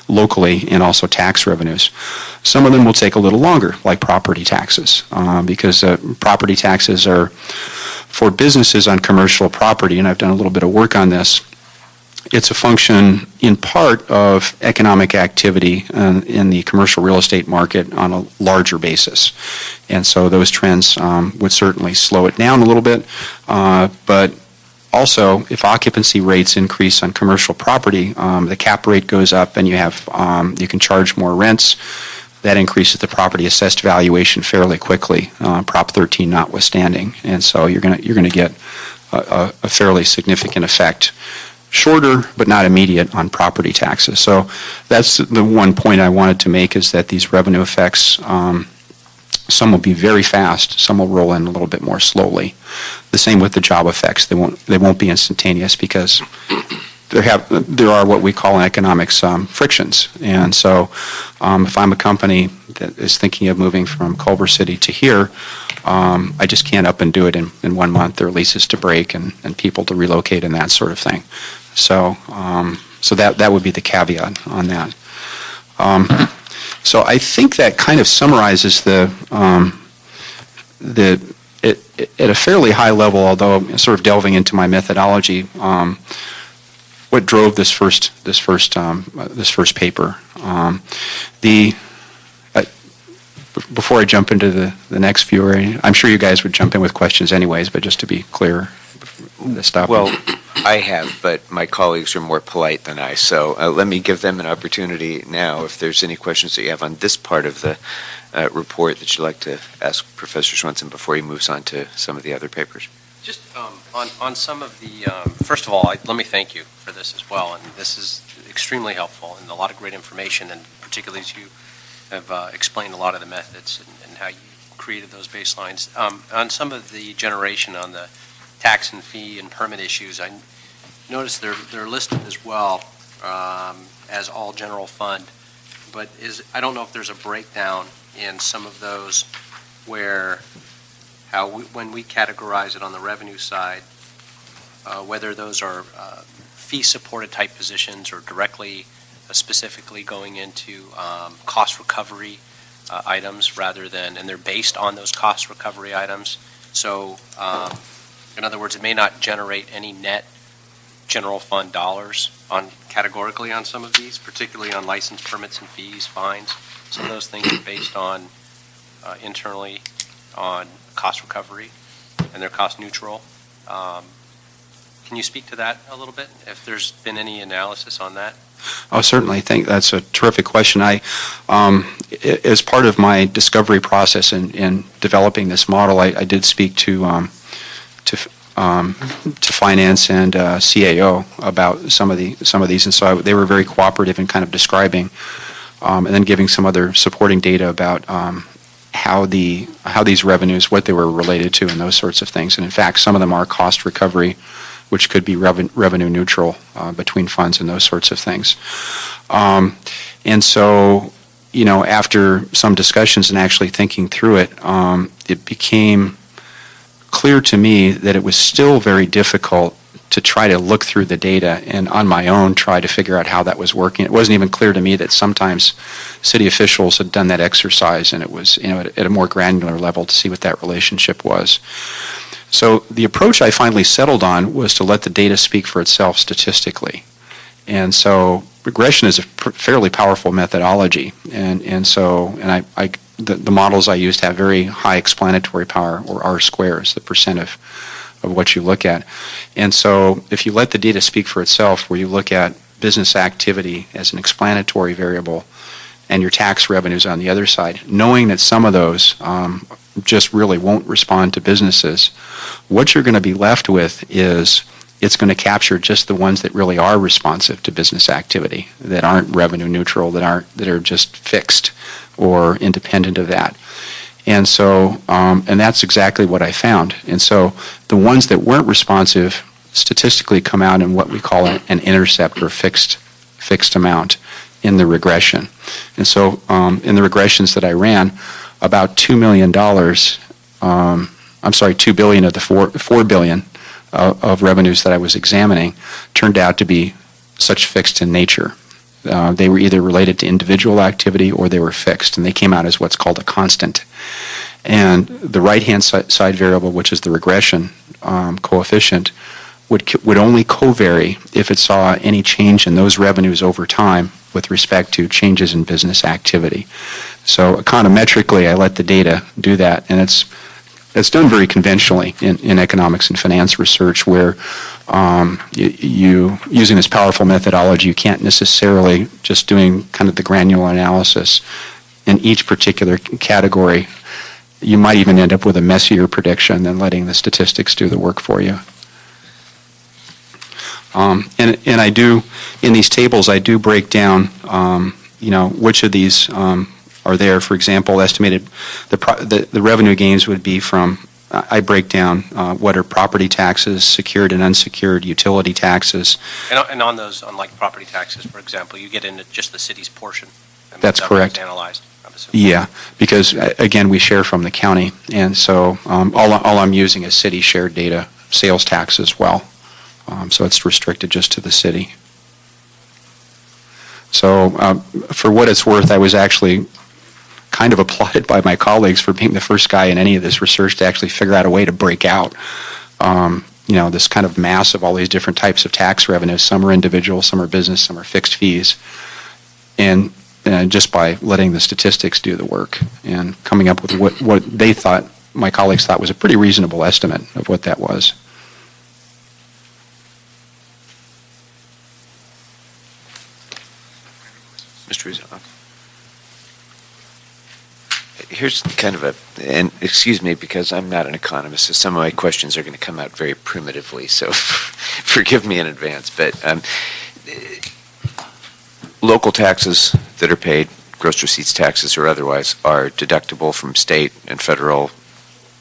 locally and also tax revenues. Some of them will take a little longer, like property taxes, because property taxes are for businesses on commercial property, and I've done a little bit of work on this. It's a function, in part, of economic activity in the commercial real estate market on a larger basis. And so those trends would certainly slow it down a little bit. But also, if occupancy rates increase on commercial property, the cap rate goes up and you can charge more rents. That increases the property assessed valuation fairly quickly, Prop 13 notwithstanding. And so you're going to get a fairly significant effect. Shorter, but not immediate, on property taxes. So that's the one point I wanted to make, is that these revenue effects, some will be very fast, some will roll in a little bit more slowly. The same with the job effects. They won't be instantaneous, because there are what we call in economics frictions. And so if I'm a company that is thinking of moving from Culver City to here, I just can't up and do it in 1 month. There are leases to break and people to relocate and that sort of thing. So that would be the caveat on that. So I think that kind of summarizes at a fairly high level, although sort of delving into my methodology, what drove this first paper. Before I jump into the next few, I'm sure you guys would jump in with questions anyways, but just to be clear, this stuff. Well, I have, but my colleagues are more polite than I, so let me give them an opportunity now if there's any questions that you have on this part of the report that you'd like to ask Professor Swenson before he moves on to some of the other papers. Just on some of the, first of all, let me thank you for this as well, and this is extremely helpful and a lot of great information, and particularly as you have explained a lot of the methods and how you created those baselines. On some of the generation on the tax and fee and permit issues, I noticed they're listed as well as all general fund, but I don't know if there's a breakdown in some of those where when we categorize it on the revenue side, whether those are fee-supported type positions or directly specifically going into cost recovery items rather than, and they're based on those cost recovery items. So, in other words, it may not generate any net general fund dollars categorically on some of these, particularly on license permits and fees, fines. Some of those things are based on internally on cost recovery, and they're cost neutral. Can you speak to that a little bit, if there's been any analysis on that? Oh, certainly. I think that's a terrific question. As part of my discovery process in developing this model, I did speak to finance and CAO about some of these, and so they were very cooperative in kind of describing and then giving some other supporting data about how these revenues, what they were related to, and those sorts of things. And in fact, some of them are cost recovery, which could be revenue neutral between funds and those sorts of things. And so, after some discussions and actually thinking through it, it became clear to me that it was still very difficult to try to look through the data and on my own try to figure out how that was working. It wasn't even clear to me that sometimes city officials had done that exercise, and it was at a more granular level to see what that relationship was. So the approach I finally settled on was to let the data speak for itself statistically. And so regression is a fairly powerful methodology, and the models I used have very high explanatory power, or R-squares, the percent of what you look at. And so if you let the data speak for itself, where you look at business activity as an explanatory variable and your tax revenues on the other side, knowing that some of those just really won't respond to businesses, what you're going to be left with is it's going to capture just the ones that really are responsive to business activity, that aren't revenue neutral, that are just fixed or independent of that. And so, and that's exactly what I found. And so the ones that weren't responsive statistically come out in what we call an intercept, or fixed amount. in the regression. And so in the regressions that I ran, about $2 million, $2 billion of the $4 billion of revenues that I was examining turned out to be such fixed in nature. They were either related to individual activity or they were fixed, and they came out as what's called a constant. And the right-hand side variable, which is the regression coefficient, would only covary if it saw any change in those revenues over time with respect to changes in business activity. So econometrically, I let the data do that, and it's done very conventionally in economics and finance research, where you using this powerful methodology, you can't necessarily just doing kind of the granular analysis in each particular category. You might even end up with a messier prediction than letting the statistics do the work for you. And I do, in these tables, I do break down, which of these are there. For example, estimated, the revenue gains would be from, I break down what are property taxes, secured and unsecured utility taxes. And on those, on like property taxes, for example, you get into just the city's portion. And That's correct. Analyzed, I'm assuming. Yeah, because again, we share from the county, and so all I'm using is city shared data, sales tax as well. So it's restricted just to the city. So for what it's worth, I was actually kind of applauded by my colleagues for being the first guy in any of this research to actually figure out a way to break out, this kind of mass of all these different types of tax revenues. Some are individual, some are business, some are fixed fees. And just by letting the statistics do the work and coming up with what they thought, my colleagues thought was a pretty reasonable estimate of what that was. Mr. Rizzo. Here's kind of and excuse me because I'm not an economist, so some of my questions are going to come out very primitively, so forgive me in advance. But local taxes that are paid, gross receipts taxes or otherwise, are deductible from state and federal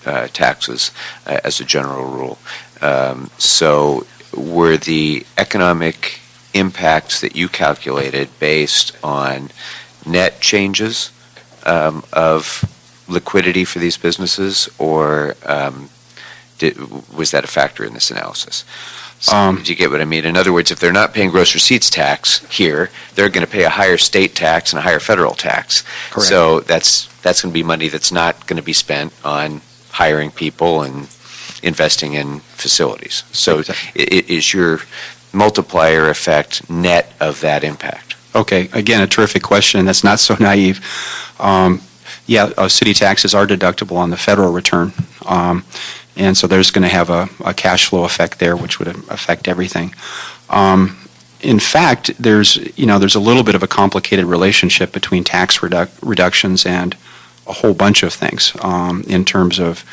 taxes as a general rule. So were the economic impacts that you calculated based on net changes of liquidity for these businesses, or was that a factor in this analysis? Do you get what I mean? In other words, if they're not paying gross receipts tax here, they're going to pay a higher state tax and a higher federal tax. Correct. So that's going to be money that's not going to be spent on hiring people and investing in facilities. So is your multiplier effect net of that impact? Okay, again, a terrific question. That's not so naive. City taxes are deductible on the federal return, and so there's going to have a cash flow effect there, which would affect everything. In fact, there's a little bit of a complicated relationship between tax reductions and a whole bunch of things in terms of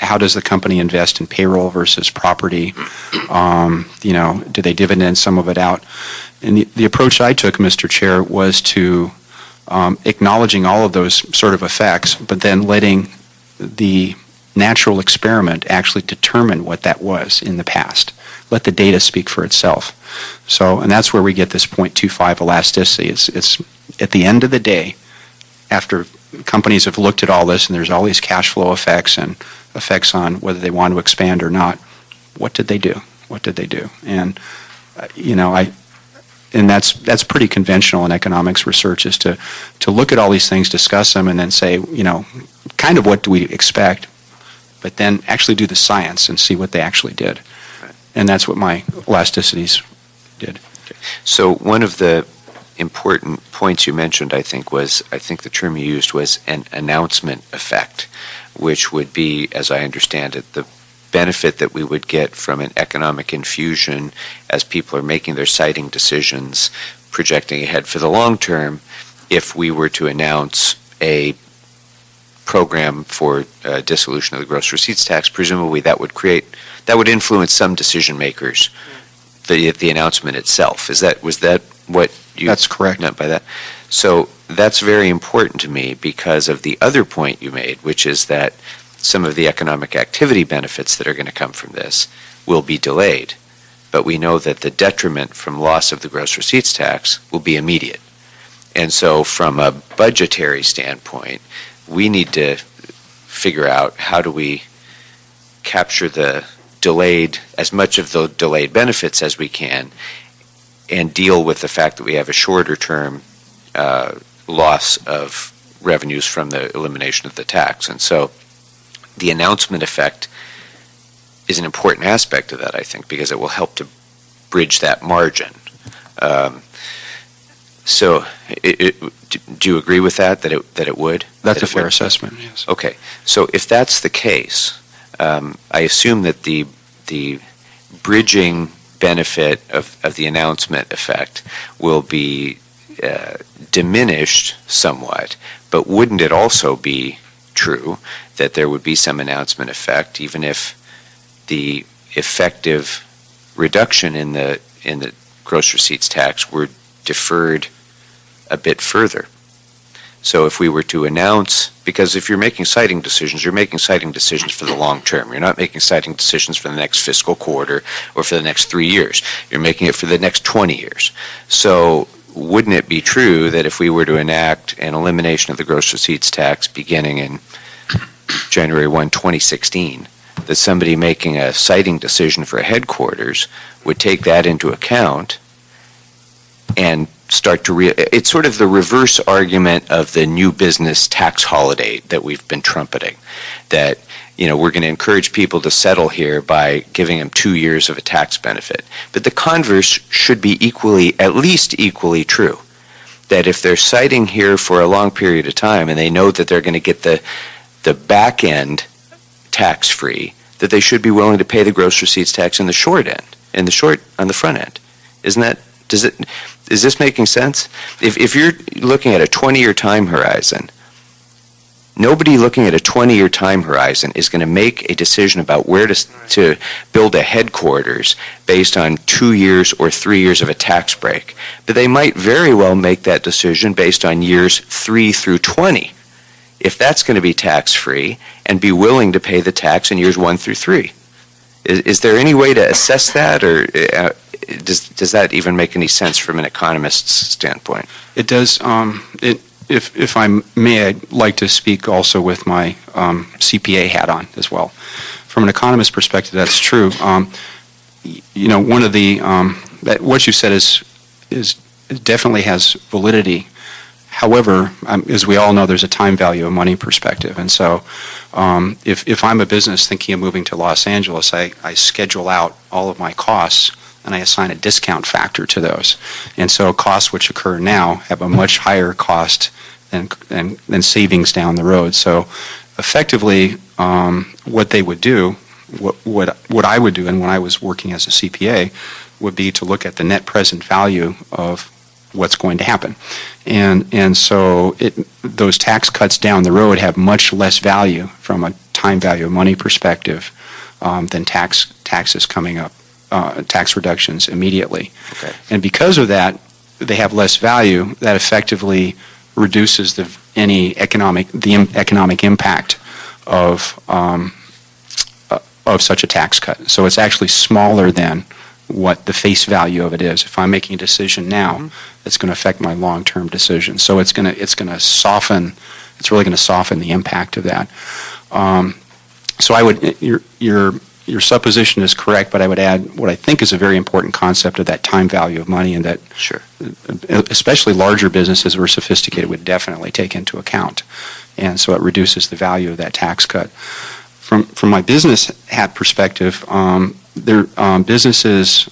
how does the company invest in payroll versus property? Do they dividend some of it out? And the approach I took, Mr. Chair, was to acknowledging all of those sort of effects, but then letting the natural experiment actually determine what that was in the past. Let the data speak for itself. So, and that's where we get this 0.25 elasticity. It's at the end of the day, after companies have looked at all this and there's all these cash flow effects and effects on whether they want to expand or not, what did they do? What did they do? And and that's pretty conventional in economics research, is to look at all these things, discuss them, and then say, kind of what do we expect, but then actually do the science and see what they actually did. Right. And that's what my elasticities did. Okay. So one of the important points you mentioned, I think the term you used was an announcement effect, which would be, as I understand it, the benefit that we would get from an economic infusion as people are making their siting decisions, projecting ahead for the long term. If we were to announce a program for dissolution of the gross receipts tax, presumably that would influence some decision makers. The announcement itself, was that what you That's correct. meant by that? So that's very important to me because of the other point you made, which is that some of the economic activity benefits that are going to come from this will be delayed. but we know that the detriment from loss of the gross receipts tax will be immediate. And so from a budgetary standpoint, we need to figure out how do we capture the delayed, as much of the delayed benefits as we can, and deal with the fact that we have a shorter term loss of revenues from the elimination of the tax. And so the announcement effect is an important aspect of that, I think, because it will help to bridge that margin. So do you agree with that it would? That's a fair assessment, yes. Okay. So if that's the case, I assume that the bridging benefit of the announcement effect will be diminished somewhat, but wouldn't it also be true that there would be some announcement effect even if the effective reduction in the gross receipts tax were deferred a bit further? So if we were to announce, because if you're making siting decisions, you're making siting decisions for the long term. You're not making siting decisions for the next fiscal quarter or for the next 3 years. You're making it for the next 20 years. So wouldn't it be true that if we were to enact an elimination of the gross receipts tax beginning in January 1, 2016, that somebody making a siting decision for a headquarters would take that into account and start to it's sort of the reverse argument of the new business tax holiday that we've been trumpeting, that we're going to encourage people to settle here by giving them 2 years of a tax benefit. But the converse should be at least equally true, that if they're siting here for a long period of time and they know that they're going to get the back end tax free, that they should be willing to pay the gross receipts tax on the front end. Is this making sense? If you're looking at a 20-year time horizon, nobody looking at a 20-year time horizon is going to make a decision about where to build a headquarters based on 2 years or 3 years of a tax break. But they might very well make that decision based on years 3 through 20, if that's going to be tax-free, and be willing to pay the tax in years 1 through 3. Is there any way to assess that, or does that even make any sense from an economist's standpoint? It does. If I may, I'd like to speak also with my CPA hat on as well. From an economist perspective, that's true. One of the what you said is definitely has validity. However, as we all know, there's a time value of money perspective, and so if I'm a business thinking of moving to Los Angeles, I schedule out all of my costs and I assign a discount factor to those. And so costs which occur now have a much higher cost than savings down the road. So effectively, what they would do, what I would do, and when I was working as a CPA, would be to look at the net present value of what's going to happen. And so those tax cuts down the road have much less value from a time value of money perspective than taxes coming up, tax reductions immediately. Okay. And because of that, they have less value. That effectively reduces the economic impact of such a tax cut. So it's actually smaller than what the face value of it is. If I'm making a decision now, it's going to affect my long-term decision. So it's going to soften. It's really going to soften the impact of that. So I would your supposition is correct, but I would add what I think is a very important concept of that time value of money, and that Sure. especially larger businesses who are sophisticated would definitely take into account. And so it reduces the value of that tax cut. From my business hat perspective, businesses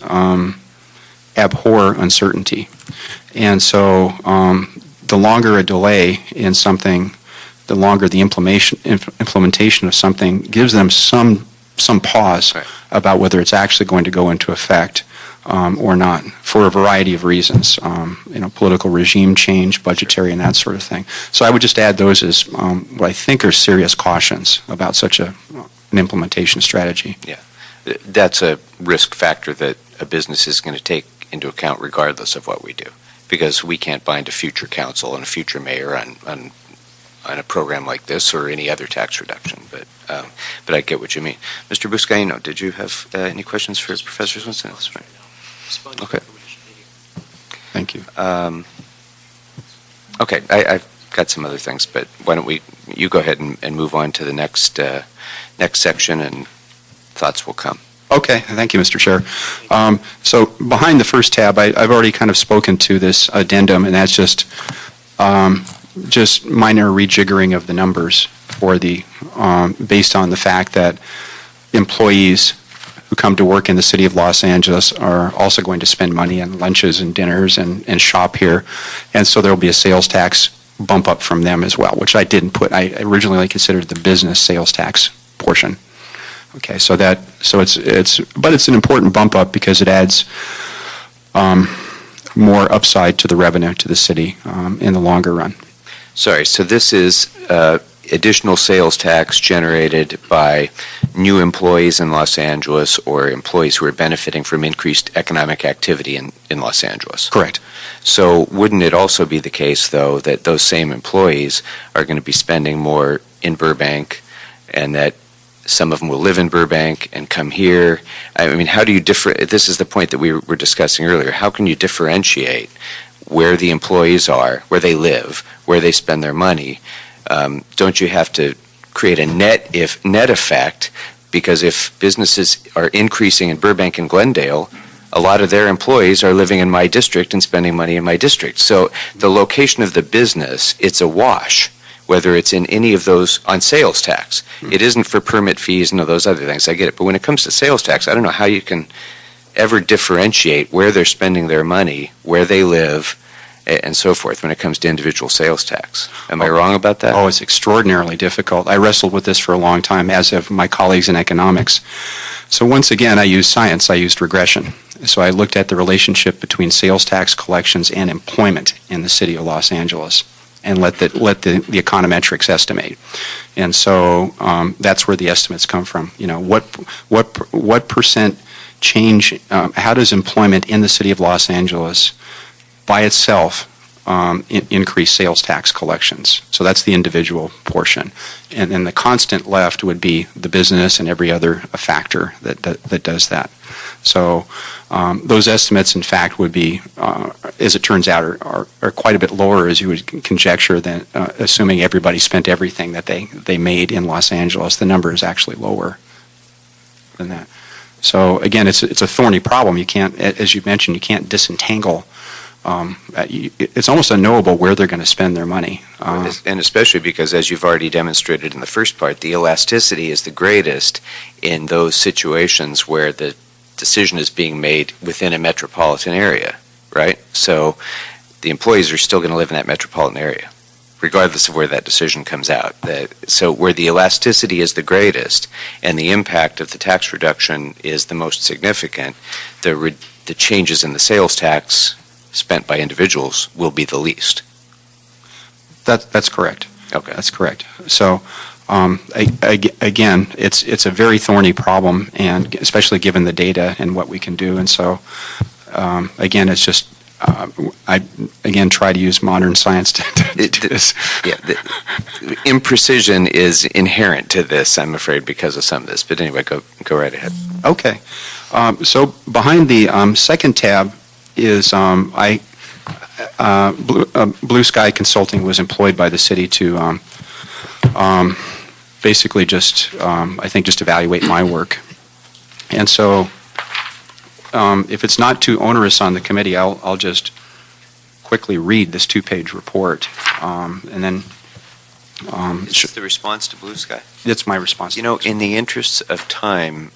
abhor uncertainty. And so the longer a delay in something, the longer the implementation of something gives them some pause Right. about whether it's actually going to go into effect or not, for a variety of reasons, political regime change, budgetary, and that sort of thing. So I would just add those as what I think are serious cautions about such an implementation strategy. Yeah. That's a risk factor that a business is going to take into account regardless of what we do, because we can't bind a future council and a future mayor on on a program like this or any other tax reduction, but I get what you mean. Mr. Buscaino, did you have any questions for Professor Swenson? Okay. Thank you. Okay, I've got some other things, but why don't you go ahead and move on to the next section, and thoughts will come. Okay, thank you, Mr. Chair. So behind the first tab, I've already kind of spoken to this addendum, and that's just minor rejiggering of the numbers for the based on the fact that employees who come to work in the city of Los Angeles are also going to spend money on lunches and dinners and shop here, and so there will be a sales tax bump up from them as well, which I didn't put. I originally considered the business sales tax portion. Okay, so it's an important bump up because it adds more upside to the revenue to the city in the longer run. Sorry, so this is additional sales tax generated by new employees in Los Angeles or employees who are benefiting from increased economic activity in Los Angeles. Correct. So wouldn't it also be the case, though, that those same employees are going to be spending more in Burbank, and that some of them will live in Burbank and come here? I mean, how do you this is the point that we were discussing earlier. How can you differentiate where the employees are, where they live, where they spend their money? Don't you have to create a net effect? Because if businesses are increasing in Burbank and Glendale, a lot of their employees are living in my district and spending money in my district. So the location of the business, it's a wash, whether it's in any of those on sales tax. It isn't for permit fees and all those other things. I get it. But when it comes to sales tax, I don't know how you can ever differentiate where they're spending their money, where they live, and so forth when it comes to individual sales tax. Am I wrong about that? Oh, it's extraordinarily difficult. I wrestled with this for a long time, as have my colleagues in economics. So once again, I used science. I used regression. So I looked at the relationship between sales tax collections and employment in the city of Los Angeles, and let the econometrics estimate. And so that's where the estimates come from. You know, what percent change, how does employment in the city of Los Angeles by itself increase sales tax collections? So that's the individual portion. And then the constant left would be the business and every other factor that does that. So those estimates, in fact, would be, as it turns out, are quite a bit lower, as you would conjecture, than assuming everybody spent everything that they made in Los Angeles. The number is actually lower than that. So again, it's a thorny problem. You can't, as you mentioned, you can't disentangle. It's almost unknowable where they're going to spend their money. And especially because, as you've already demonstrated in the first part, the elasticity is the greatest in those situations where the decision is being made within a metropolitan area, right? So the employees are still going to live in that metropolitan area, regardless of where that decision comes out. So where the elasticity is the greatest and the impact of the tax reduction is the most significant, the changes in the sales tax spent by individuals will be the least. That's correct. Okay. That's correct. So again, it's a very thorny problem, and especially given the data and what we can do. And so again, it's just I again try to use modern science to do this. Yeah, the imprecision is inherent to this, I'm afraid, because of some of this. But anyway, go right ahead. Okay. So behind the second tab is Blue Sky Consulting was employed by the city to basically just I think just evaluate my work. And so if it's not too onerous on the committee, I'll just quickly read this 2-page report, and then Is this the response to Blue Sky? It's my response. You know, in the interests of time,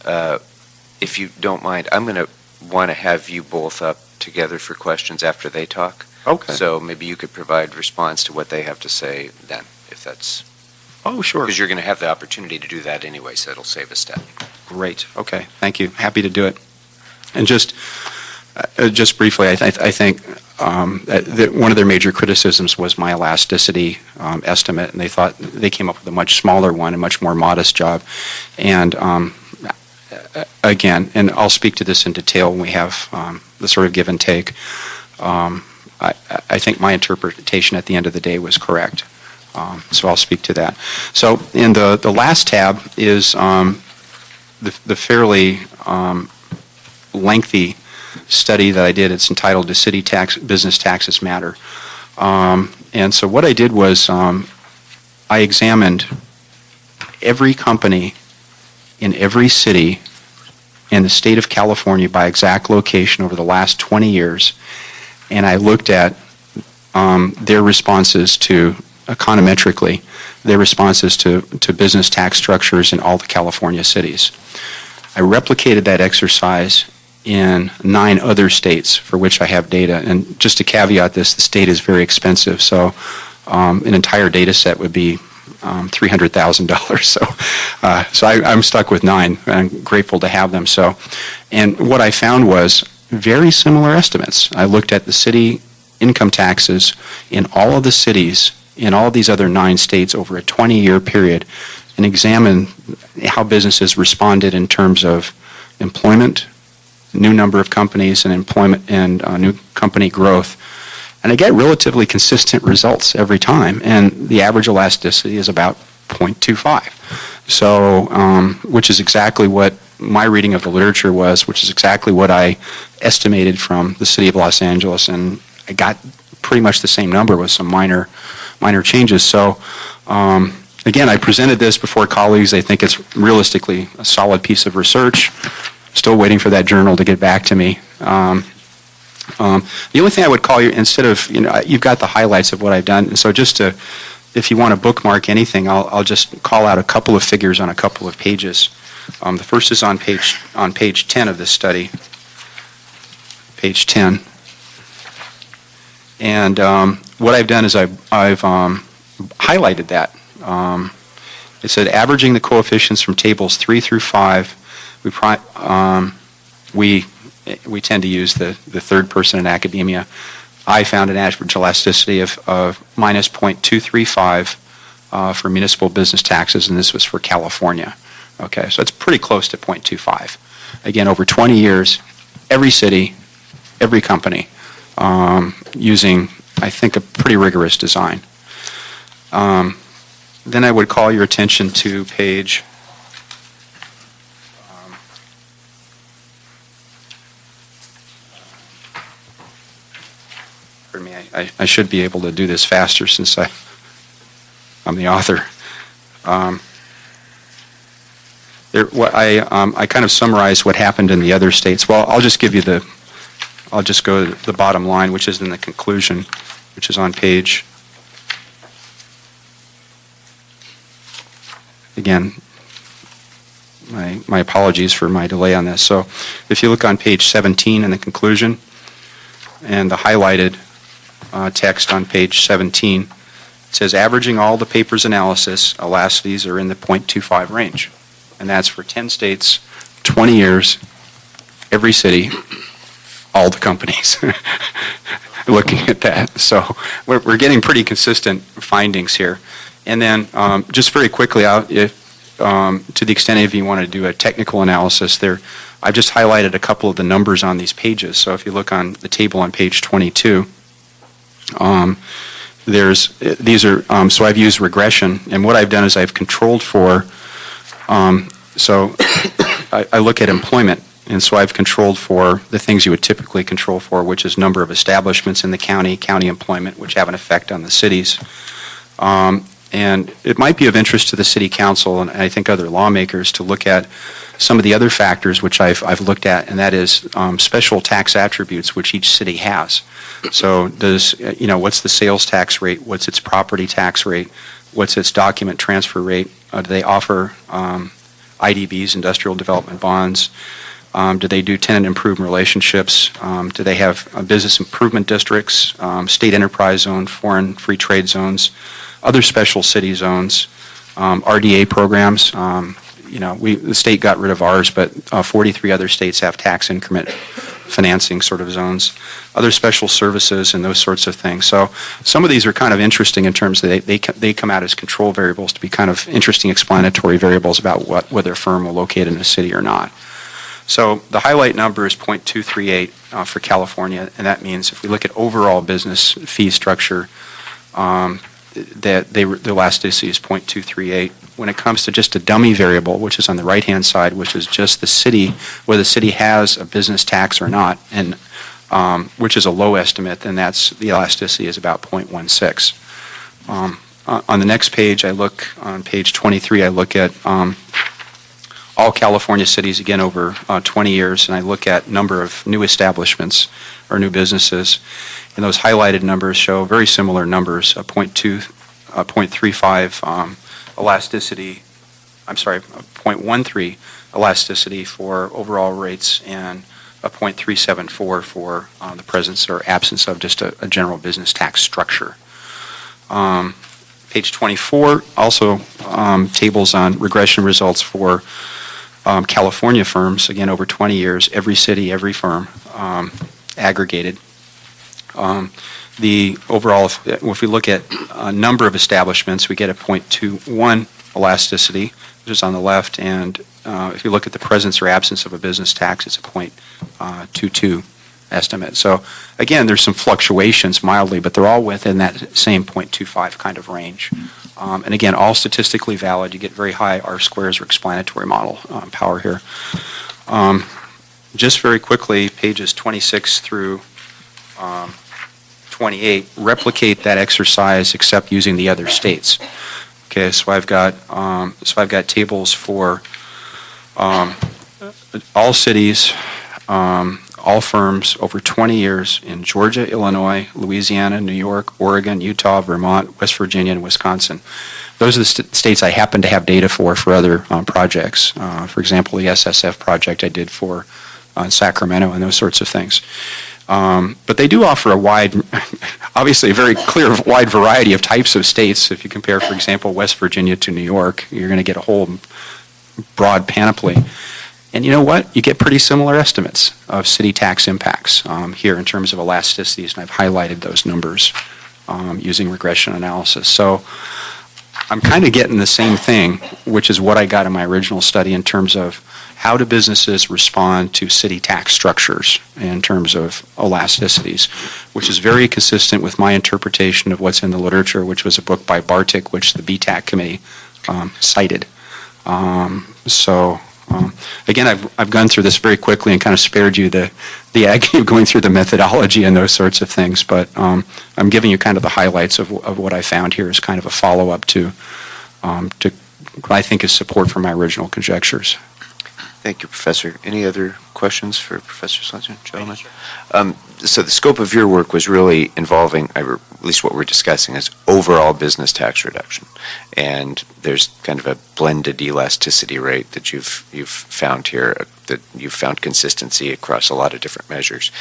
if you don't mind, I'm going to want to have you both up together for questions after they talk. Okay. So maybe you could provide response to what they have to say then, if that's... Oh, sure. Because you're going to have the opportunity to do that anyway, so it'll save a step. Great. Okay. Thank you. Happy to do it. And just briefly, I think that one of their major criticisms was my elasticity estimate, and they thought they came up with a much smaller one, a much more modest job. And again, and I'll speak to this in detail when we have the sort of give and take. I think my interpretation at the end of the day was correct. So I'll speak to that. So in the last tab is the fairly lengthy study that I did. It's entitled "Do City Business Taxes Matter?" And so what I did was I examined every company in every city in the state of California by exact location over the last 20 years, and I looked at their responses to, econometrically, their responses to business tax structures in all the California cities. I replicated that exercise in 9 other states for which I have data. And just to caveat this, the state is very expensive, so an entire data set would be $300,000. So I'm stuck with 9, and I'm grateful to have them. So, and what I found was very similar estimates. I looked at the city income taxes in all of the cities in all of these other 9 states over a 20-year period and examined how businesses responded in terms of employment, new number of companies, and employment and new company growth. And I get relatively consistent results every time, and the average elasticity is about 0.25. So, which is exactly what my reading of the literature was, which is exactly what I estimated from the city of Los Angeles, and I got pretty much the same number with some minor changes. So, again, I presented this before colleagues. They think it's realistically a solid piece of research. Still waiting for that journal to get back to me. The only thing I would call you, instead of, you've got the highlights of what I've done, and so just to, if you want to bookmark anything, I'll just call out a couple of figures on a couple of pages. The first is on page 10 of this study, page 10. And what I've done is I've highlighted that. It said averaging the coefficients from tables 3 through 5. We tend to use the third person in academia. I found an average elasticity of minus 0.235 for municipal business taxes, and this was for California. Okay, so it's pretty close to 0.25. Again, over 20 years, every city, every company, using, I think, a pretty rigorous design. Then I would call your attention to page pardon me, I should be able to do this faster since I'm the author. I kind of summarized what happened in the other states. Well, I'll just go to the bottom line, which is in the conclusion, which is on page, again, my apologies for my delay on this. So if you look on page 17 in the conclusion, and the highlighted text on page 17, it says averaging all the papers analysis, elasticities are in the 0.25 range. And that's for 10 states, 20 years, every city, all the companies. Looking at that. So we're getting pretty consistent findings here. And then just very quickly, to the extent if you want to do a technical analysis there, I've just highlighted a couple of the numbers on these pages. So if you look on the table on page 22, so I've used regression, and what I've done is I've controlled for, so I look at employment, and so I've controlled for the things you would typically control for, which is number of establishments in the county employment, which have an effect on the cities. And it might be of interest to the City Council and I think other lawmakers to look at some of the other factors which I've looked at, and that is special tax attributes which each city has. So what's the sales tax rate? What's its property tax rate? What's its document transfer rate? Do they offer IDBs, industrial development bonds? Do they do tenant improvement relationships? Do they have business improvement districts, state enterprise zone, foreign free trade zones, other special city zones, RDA programs? The state got rid of ours, but 43 other states have tax increment financing sort of zones, other special services and those sorts of things. So some of these are kind of interesting in terms of they come out as control variables to be kind of interesting explanatory variables about whether a firm will locate in a city or not. So the highlight number is 0.238 for California, and that means if we look at overall business fee structure, that the elasticity is 0.238. When it comes to just a dummy variable, which is on the right-hand side, which is just the city, whether the city has a business tax or not, and which is a low estimate, then the elasticity is about 0.16. On the next page, on page 23, I look at all California cities, again, over 20 years, and I look at number of new establishments or new businesses. And those highlighted numbers show very similar numbers, a 0.35 elasticity, a 0.13 elasticity for overall rates, and a 0.374 for the presence or absence of just a general business tax structure. Page 24, also tables on regression results for California firms, again, over 20 years, every city, every firm, aggregated. The overall, if we look at a number of establishments, we get a 0.21 elasticity, which is on the left, and if you look at the presence or absence of a business tax, it's a 0.22 estimate. So again, there's some fluctuations mildly, but they're all within that same 0.25 kind of range. And again, all statistically valid. You get very high R-squares or explanatory model power here. Just very quickly, pages 26 through 28 replicate that exercise except using the other states. Okay, so I've got tables for all cities, all firms over 20 years in Georgia, Illinois, Louisiana, New York, Oregon, Utah, Vermont, West Virginia, and Wisconsin. Those are the states I happen to have data for other projects. For example, the SSF project I did for Sacramento and those sorts of things. But they do offer a wide, obviously a very clear wide variety of types of states. If you compare, for example, West Virginia to New York, you're going to get a whole broad panoply. And you know what? You get pretty similar estimates of city tax impacts here in terms of elasticities, and I've highlighted those numbers using regression analysis. So I'm kind of getting the same thing, which is what I got in my original study in terms of how do businesses respond to city tax structures in terms of elasticities, which is very consistent with my interpretation of what's in the literature, which was a book by Bartik, which the BTAC committee cited. Again, I've gone through this very quickly and kind of spared you the agony of going through the methodology and those sorts of things, but I'm giving you kind of the highlights of what I found here as kind of a follow-up to what I think is support for my original conjectures. Thank you, Professor. Any other questions for Professor Swenson, gentlemen? So the scope of your work was really involving, at least what we're discussing, is overall business tax reduction. And there's kind of a blended elasticity rate that you've found here, that you've found consistency across a lot of different measures.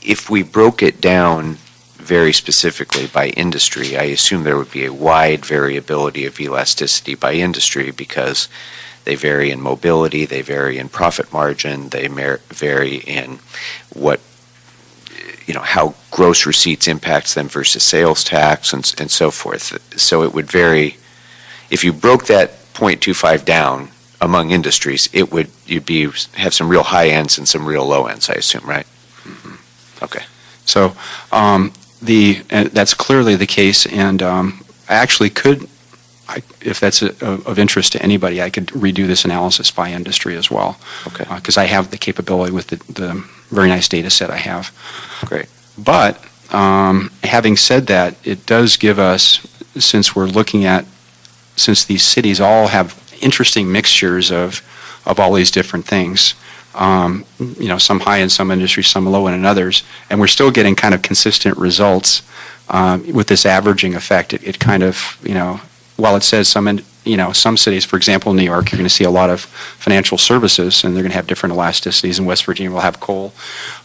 If we broke it down very specifically by industry, I assume there would be a wide variability of elasticity by industry because they vary in mobility, they vary in profit margin, they vary in how gross receipts impacts them versus sales tax and so forth. So it would vary. If you broke that 0.25 down among industries, you'd have some real high ends and some real low ends, I assume, right? Mm-hmm. Okay. So that's clearly the case, and I actually could. If that's of interest to anybody, I could redo this analysis by industry as well. Okay. Because I have the capability with the very nice data set I have. Great. But having said that, it does give us, since these cities all have interesting mixtures of all these different things, some high in some industries, some low in others, and we're still getting kind of consistent results with this averaging effect. It kind of, while it says some cities, for example, in New York, you're going to see a lot of financial services, and they're going to have different elasticities. In West Virginia, we'll have coal.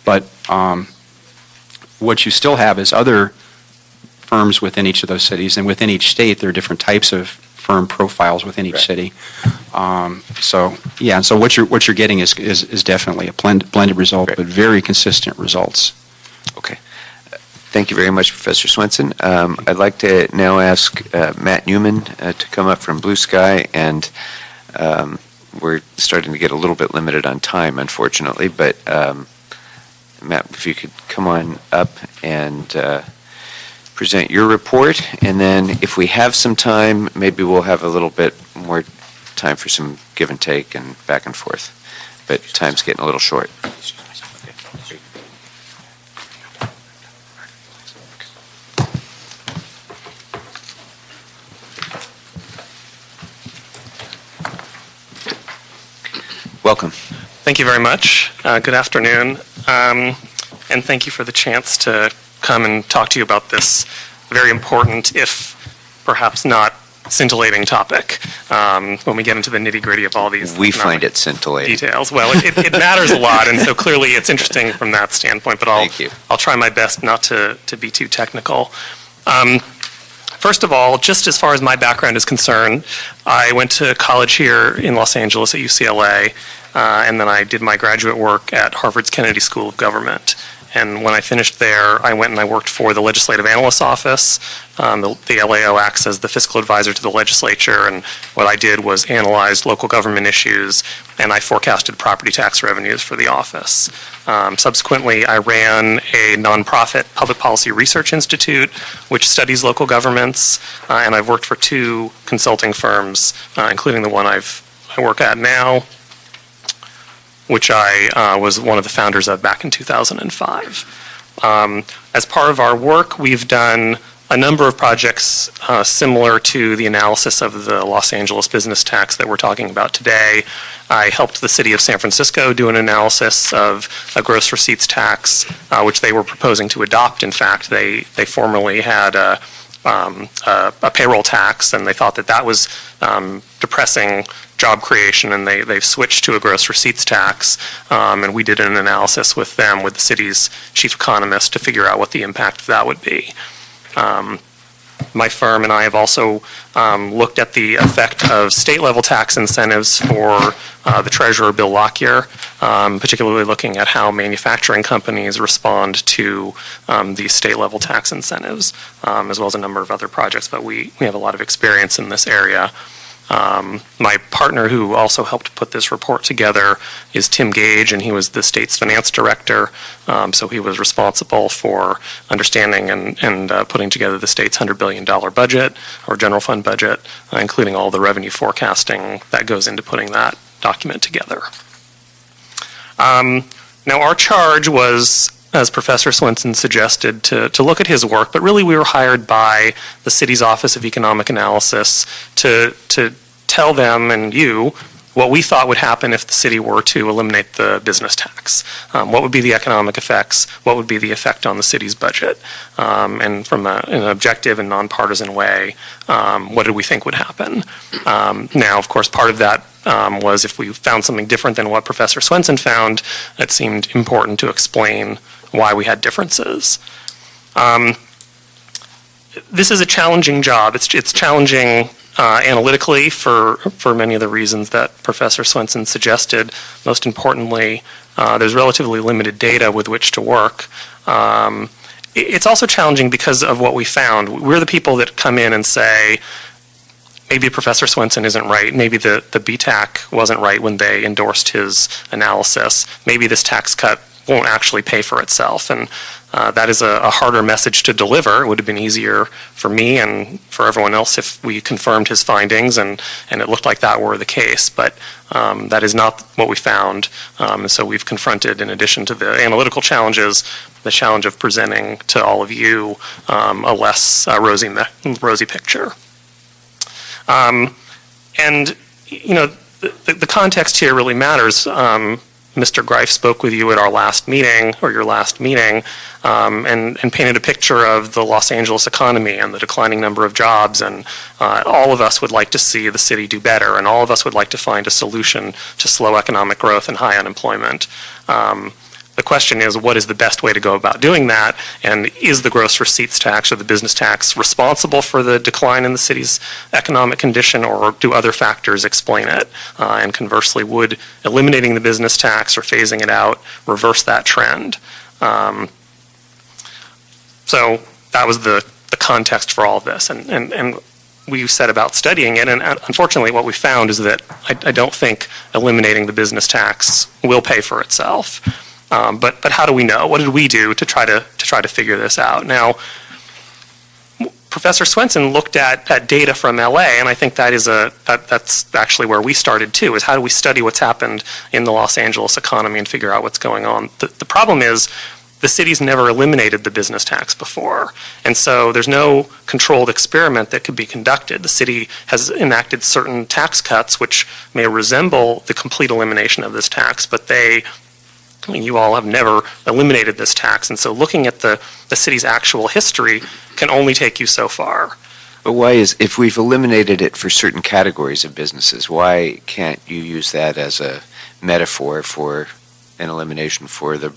But what you still have is other firms within each of those cities, and within each state, there are different types of firm profiles within each city. So what you're getting is definitely a blended result, but very consistent results. Okay. Thank you very much, Professor Swenson. I'd like to now ask Matt Newman to come up from Blue Sky, and we're starting to get a little bit limited on time, unfortunately, but Matt, if you could come on up and present your report, and then if we have some time, maybe we'll have a little bit more time for some give and take and back and forth. But time's getting a little short. Welcome. Thank you very much. Good afternoon. And thank you for the chance to come and talk to you about this very important, if perhaps not scintillating topic, when we get into the nitty-gritty of all these We find it scintillating. details. Well, it matters a lot, and so clearly it's interesting from that standpoint, but Thank you. I'll try my best not to be too technical. First of all, just as far as my background is concerned, I went to college here in Los Angeles at UCLA, and then I did my graduate work at Harvard's Kennedy School of Government. And when I finished there, I went and I worked for the Legislative Analyst's Office. The LAO acts as the fiscal advisor to the legislature, and what I did was analyze local government issues, and I forecasted property tax revenues for the office. Subsequently, I ran a nonprofit public policy research institute, which studies local governments, and I've worked for 2 consulting firms, including the one I work at now, which I was one of the founders of back in 2005. As part of our work, we've done a number of projects similar to the analysis of the Los Angeles business tax that we're talking about today. I helped the city of San Francisco do an analysis of a gross receipts tax, which they were proposing to adopt. In fact, they formerly had a payroll tax, and they thought that was depressing job creation, and they've switched to a gross receipts tax, and we did an analysis with them, with the city's chief economist, to figure out what the impact of that would be. My firm and I have also looked at the effect of state-level tax incentives for the Treasurer, Bill Lockyer, particularly looking at how manufacturing companies respond to these state-level tax incentives, as well as a number of other projects, but we have a lot of experience in this area. My partner, who also helped put this report together, is Tim Gage, and he was the state's finance director. So he was responsible for understanding and putting together the state's $100 billion budget, or general fund budget, including all the revenue forecasting that goes into putting that document together. Now, our charge was, as Professor Swenson suggested, to look at his work, but really we were hired by the city's Office of Economic Analysis to tell them and you what we thought would happen if the city were to eliminate the business tax. What would be the economic effects? What would be the effect on the city's budget? And from an objective and nonpartisan way, what did we think would happen? Now, of course, part of that was if we found something different than what Professor Swenson found, it seemed important to explain why we had differences. This is a challenging job. It's challenging analytically for many of the reasons that Professor Swenson suggested. Most importantly, there's relatively limited data with which to work. It's also challenging because of what we found. We're the people that come in and say, maybe Professor Swenson isn't right. Maybe the BTAC wasn't right when they endorsed his analysis. Maybe this tax cut won't actually pay for itself. And that is a harder message to deliver. It would have been easier for me and for everyone else if we confirmed his findings and it looked like that were the case. But that is not what we found. So we've confronted, in addition to the analytical challenges, the challenge of presenting to all of you a less rosy picture. And, you know, the context here really matters. Mr. Greif spoke with you at our last meeting, or your last meeting, and painted a picture of the Los Angeles economy and the declining number of jobs, and all of us would like to see the city do better, and all of us would like to find a solution to slow economic growth and high unemployment. The question is, what is the best way to go about doing that? And is the gross receipts tax or the business tax responsible for the decline in the city's economic condition, or do other factors explain it? And conversely, would eliminating the business tax or phasing it out reverse that trend? So that was the context for all of this. And we set about studying it, and unfortunately what we found is that I don't think eliminating the business tax will pay for itself. But how do we know? What did we do to try to figure this out? Now, Professor Swenson looked at data from LA, and I think that's actually where we started too, is how do we study what's happened in the Los Angeles economy and figure out what's going on. The problem is the city's never eliminated the business tax before, and so there's no controlled experiment that could be conducted. The city has enacted certain tax cuts which may resemble the complete elimination of this tax, but you all have never eliminated this tax, and so looking at the city's actual history can only take you so far. But if we've eliminated it for certain categories of businesses, why can't you use that as a metaphor for an elimination for the...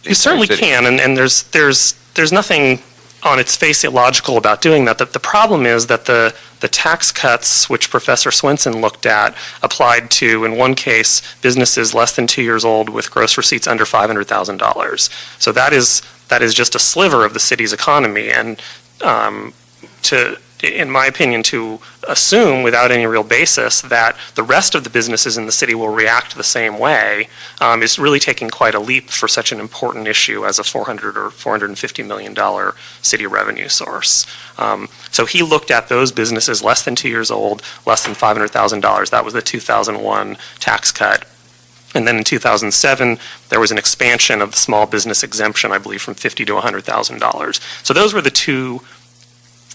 You certainly can, and there's nothing on its face illogical about doing that. The problem is that the tax cuts which Professor Swenson looked at applied to, in one case, businesses less than 2 years old with gross receipts under $500,000. So that is just a sliver of the city's economy, and in my opinion, to assume without any real basis that the rest of the businesses in the city will react the same way is really taking quite a leap for such an important issue as a $400 or $450 million city revenue source. So he looked at those businesses less than 2 years old, less than $500,000. That was the 2001 tax cut. And then in 2007, there was an expansion of the small business exemption, I believe, from $50,000 to $100,000. So those were the two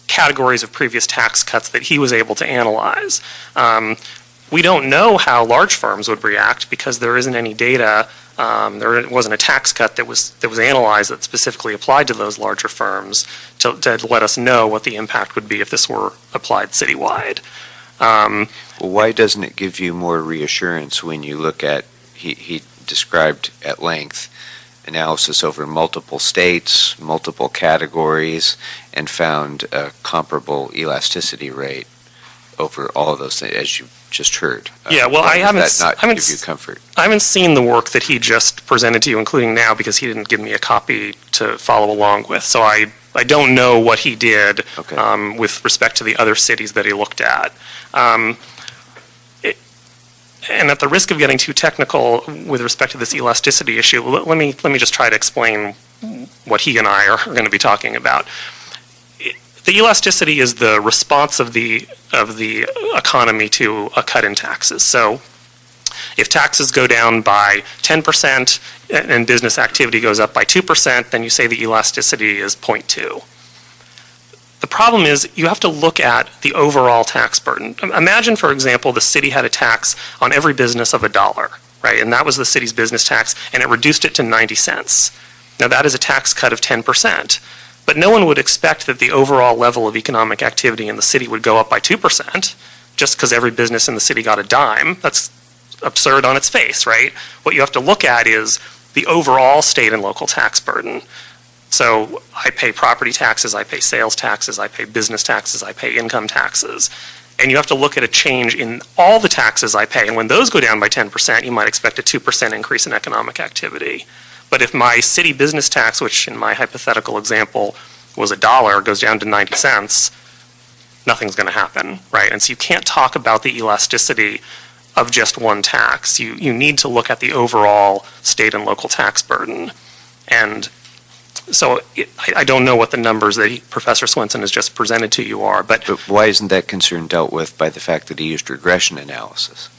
categories of previous tax cuts that he was able to analyze. We don't know how large firms would react because there isn't any data. There wasn't a tax cut that was analyzed that specifically applied to those larger firms to let us know what the impact would be if this were applied citywide. Well, why doesn't it give you more reassurance when you look at, he described at length, analysis over multiple states, multiple categories, and found a comparable elasticity rate over all of those things, as you just heard. Yeah, well, I haven't give you comfort? I haven't seen the work that he just presented to you, including now, because he didn't give me a copy to follow along with. So I don't know what he did with respect to the other cities that he looked at. And at the risk of getting too technical with respect to this elasticity issue, let me just try to explain what he and I are going to be talking about. The elasticity is the response of the economy to a cut in taxes. So if taxes go down by 10% and business activity goes up by 2%, then you say the elasticity is 0.2. The problem is you have to look at the overall tax burden. Imagine, for example, the city had a tax on every business of $1, right? And that was the city's business tax, and it reduced it to 90 cents. Now that is a tax cut of 10%. But no one would expect that the overall level of economic activity in the city would go up by 2% just because every business in the city got a dime. That's absurd on its face, right? What you have to look at is the overall state and local tax burden. So I pay property taxes, I pay sales taxes, I pay business taxes, I pay income taxes. And you have to look at a change in all the taxes I pay. And when those go down by 10%, you might expect a 2% increase in economic activity. But if my city business tax, which in my hypothetical example was $1, goes down to 90 cents, nothing's going to happen, right? And so you can't talk about the elasticity of just one tax. You need to look at the overall state and local tax burden. And so I don't know what the numbers that Professor Swenson has just presented to you are, but why isn't that concern dealt with by the fact that he used regression analysis?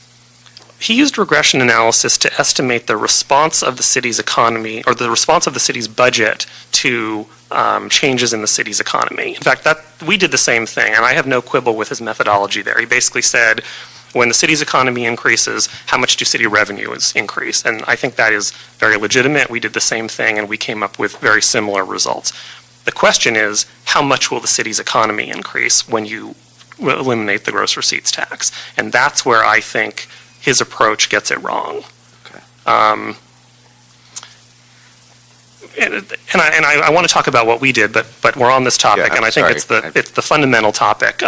He used regression analysis to estimate the response of the city's economy, or the response of the city's budget to changes in the city's economy. In fact, we did the same thing, and I have no quibble with his methodology there. He basically said, when the city's economy increases, how much do city revenues increase? And I think that is very legitimate. We did the same thing, and we came up with very similar results. The question is, how much will the city's economy increase when you eliminate the gross receipts tax? And that's where I think his approach gets it wrong. Okay. And I want to talk about what we did, but we're on this topic, and I think it's the fundamental topic.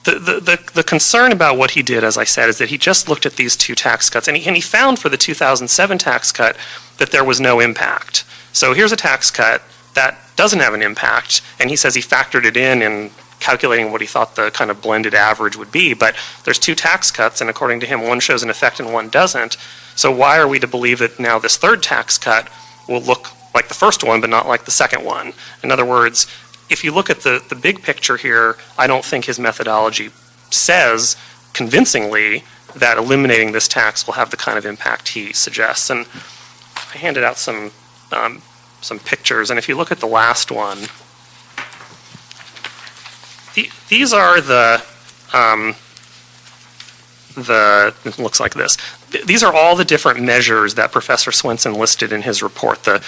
The concern about what he did, as I said, is that he just looked at these two tax cuts, and he found for the 2007 tax cut that there was no impact. So here's a tax cut that doesn't have an impact, and he says he factored it in calculating what he thought the kind of blended average would be, but there's two tax cuts, and according to him, one shows an effect and one doesn't. So why are we to believe that now this third tax cut will look like the first one, but not like the second one. In other words, if you look at the big picture here, I don't think his methodology says convincingly that eliminating this tax will have the kind of impact he suggests. And I handed out some pictures, and if you look at the last one, these are it looks like this. These are all the different measures that Professor Swenson listed in his report, the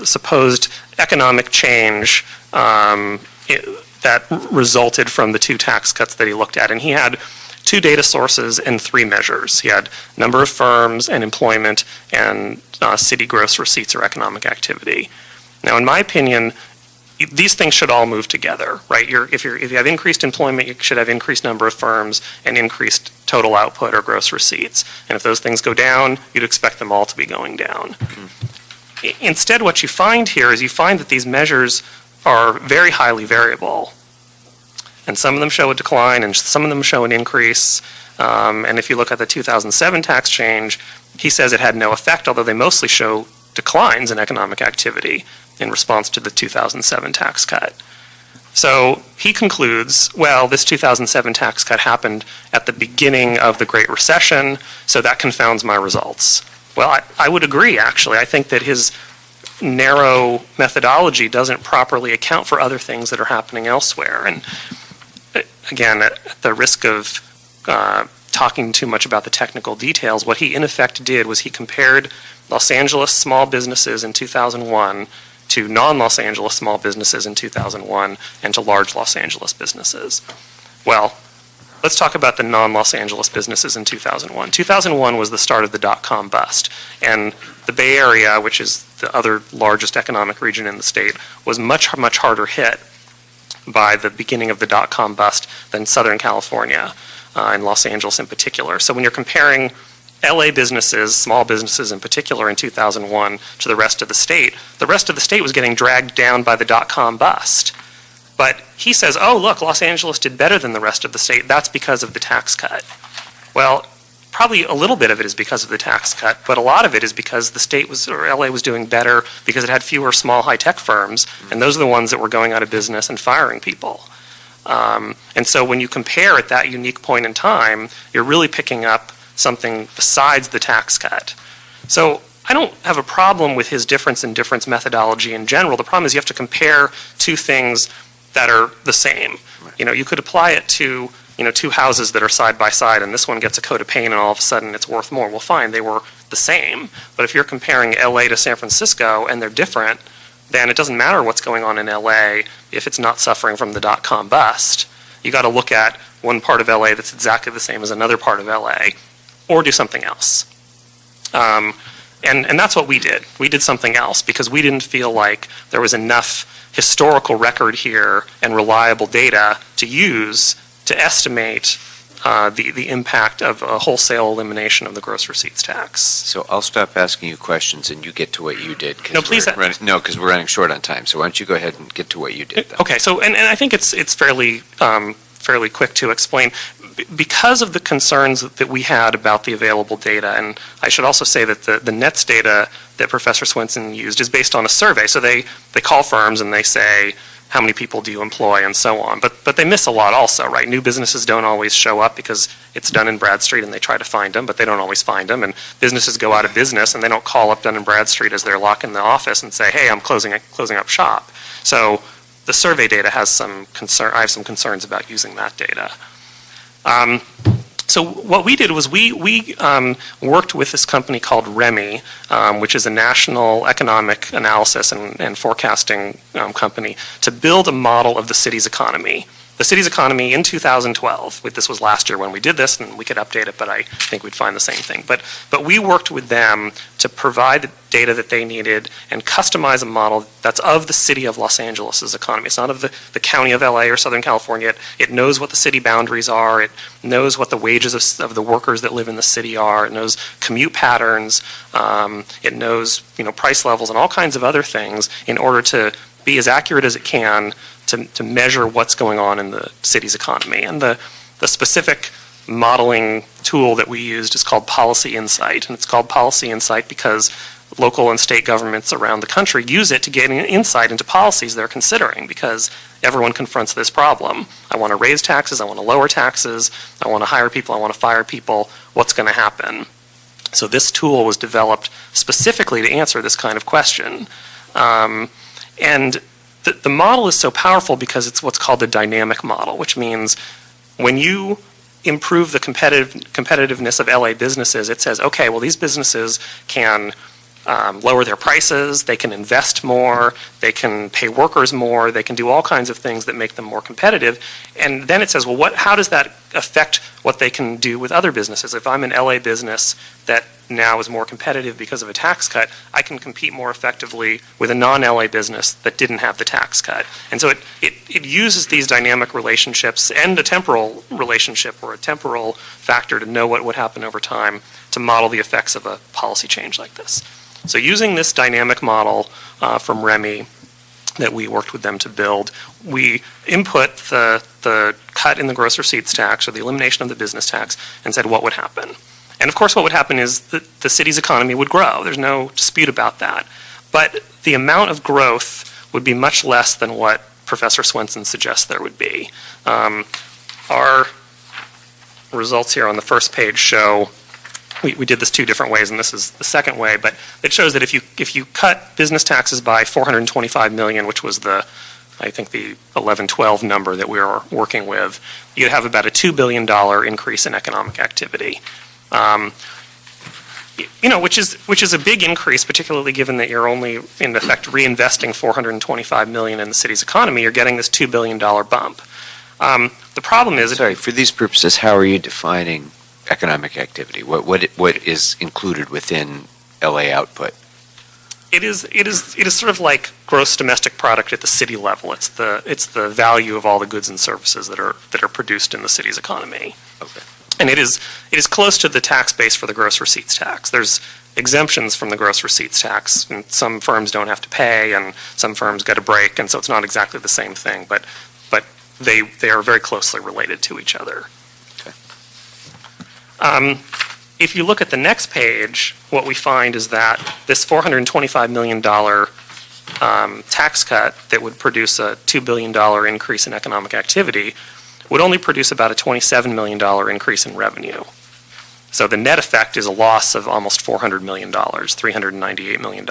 supposed economic change that resulted from the 2 tax cuts that he looked at. And he had 2 data sources and 3 measures. He had number of firms and employment and city gross receipts or economic activity. Now, in my opinion, these things should all move together, right? If you have increased employment, you should have increased number of firms and increased total output or gross receipts. And if those things go down, you'd expect them all to be going down. Instead, what you find here is you find that these measures are very highly variable. And some of them show a decline and some of them show an increase. And if you look at the 2007 tax change, he says it had no effect, although they mostly show declines in economic activity in response to the 2007 tax cut. So he concludes, well, this 2007 tax cut happened at the beginning of the Great Recession, so that confounds my results. Well, I would agree, actually. I think that his narrow methodology doesn't properly account for other things that are happening elsewhere. And again, at the risk of talking too much about the technical details, what he in effect did was he compared Los Angeles small businesses in 2001 to non-Los Angeles small businesses in 2001 and to large Los Angeles businesses. Well, let's talk about the non-Los Angeles businesses in 2001. 2001 was the start of the dot-com bust, and the Bay Area, which is the other largest economic region in the state, was much, much harder hit by the beginning of the dot-com bust than Southern California and Los Angeles in particular. So when you're comparing LA businesses, small businesses in particular in 2001 to the rest of the state was getting dragged down by the dot-com bust. But he says, oh, look, Los Angeles did better than the rest of the state. That's because of the tax cut. Well, probably a little bit of it is because of the tax cut, but a lot of it is because the state was, or LA was doing better because it had fewer small high-tech firms, and those are the ones that were going out of business and firing people. And so when you compare at that unique point in time, you're really picking up something besides the tax cut. So I don't have a problem with his difference methodology in general. The problem is you have to compare 2 things that are the same. You know, you could apply it to, 2 houses that are side by side, and this one gets a coat of paint and all of a sudden it's worth more. Well, fine, they were the same. But if you're comparing LA to San Francisco and they're different, then it doesn't matter what's going on in LA if it's not suffering from the dot-com bust. You got to look at one part of LA that's exactly the same as another part of LA, or do something else. And that's what we did. We did something else because we didn't feel like there was enough historical record here and reliable data to use to estimate the impact of a wholesale elimination of the gross receipts tax. So I'll stop asking you questions and you get to what you did. No, please. Because we're running short on time. So why don't you go ahead and get to what you did, then. Okay, so, and I think it's fairly quick to explain. Because of the concerns that we had about the available data, and I should also say that the NETS data that Professor Swenson used is based on a survey. So they call firms and they say, how many people do you employ and so on. But they miss a lot also, right? New businesses don't always show up because it's Dun & Bradstreet and they try to find them, but they don't always find them. And businesses go out of business and they don't call up Dun & Bradstreet as they're locking the office and say, hey, I'm closing up shop. So the survey data has some concern. I have some concerns about using that data. So what we did was we worked with this company called REMI, which is a national economic analysis and forecasting company, to build a model of the city's economy. The city's economy in 2012, this was last year when we did this, and we could update it, but I think we'd find the same thing. But we worked with them to provide the data that they needed and customize a model that's of the city of Los Angeles' economy. It's not of the county of LA or Southern California. It knows what the city boundaries are. It knows what the wages of the workers that live in the city are. It knows commute patterns. It knows price levels and all kinds of other things in order to be as accurate as it can to measure what's going on in the city's economy. And the specific modeling tool that we used is called Policy Insight. And it's called Policy Insight because local and state governments around the country use it to get an insight into policies they're considering, because everyone confronts this problem. I want to raise taxes, I want to lower taxes, I want to hire people, I want to fire people. What's going to happen? So this tool was developed specifically to answer this kind of question. And the model is so powerful because it's what's called the dynamic model, which means when you improve the competitiveness of LA businesses, it says, okay, well, these businesses can lower their prices, they can invest more, they can pay workers more, they can do all kinds of things that make them more competitive. And then it says, well, how does that affect what they can do with other businesses? If I'm an LA business that now is more competitive because of a tax cut, I can compete more effectively with a non-LA business that didn't have the tax cut. And so it uses these dynamic relationships and a temporal relationship or a temporal factor to know what would happen over time to model the effects of a policy change like this. So using this dynamic model from REMI that we worked with them to build, we input the cut in the gross receipts tax or the elimination of the business tax and said what would happen. And of course what would happen is that the city's economy would grow. There's no dispute about that. But the amount of growth would be much less than what Professor Swenson suggests there would be. Our results here on the first page show, we did this two different ways, and this is the second way, but it shows that if you cut business taxes by $425 million, which was I think the 11-12 number that we were working with, you'd have about a $2 billion increase in economic activity. Which is a big increase, particularly given that you're only, in effect, reinvesting $425 million in the city's economy. You're getting this $2 billion bump. The problem is... Sorry, for these purposes, how are you defining economic activity? What is included within LA output? It is sort of like gross domestic product at the city level. It's the value of all the goods and services that are produced in the city's economy. Okay. And it is close to the tax base for the gross receipts tax. There's exemptions from the gross receipts tax, and some firms don't have to pay, and some firms get a break, and so it's not exactly the same thing, but they are very closely related to each other. Okay. If you look at the next page, what we find is that this $425 million tax cut that would produce a $2 billion increase in economic activity would only produce about a $27 million increase in revenue. So the net effect is a loss of almost $400 million, $398 million.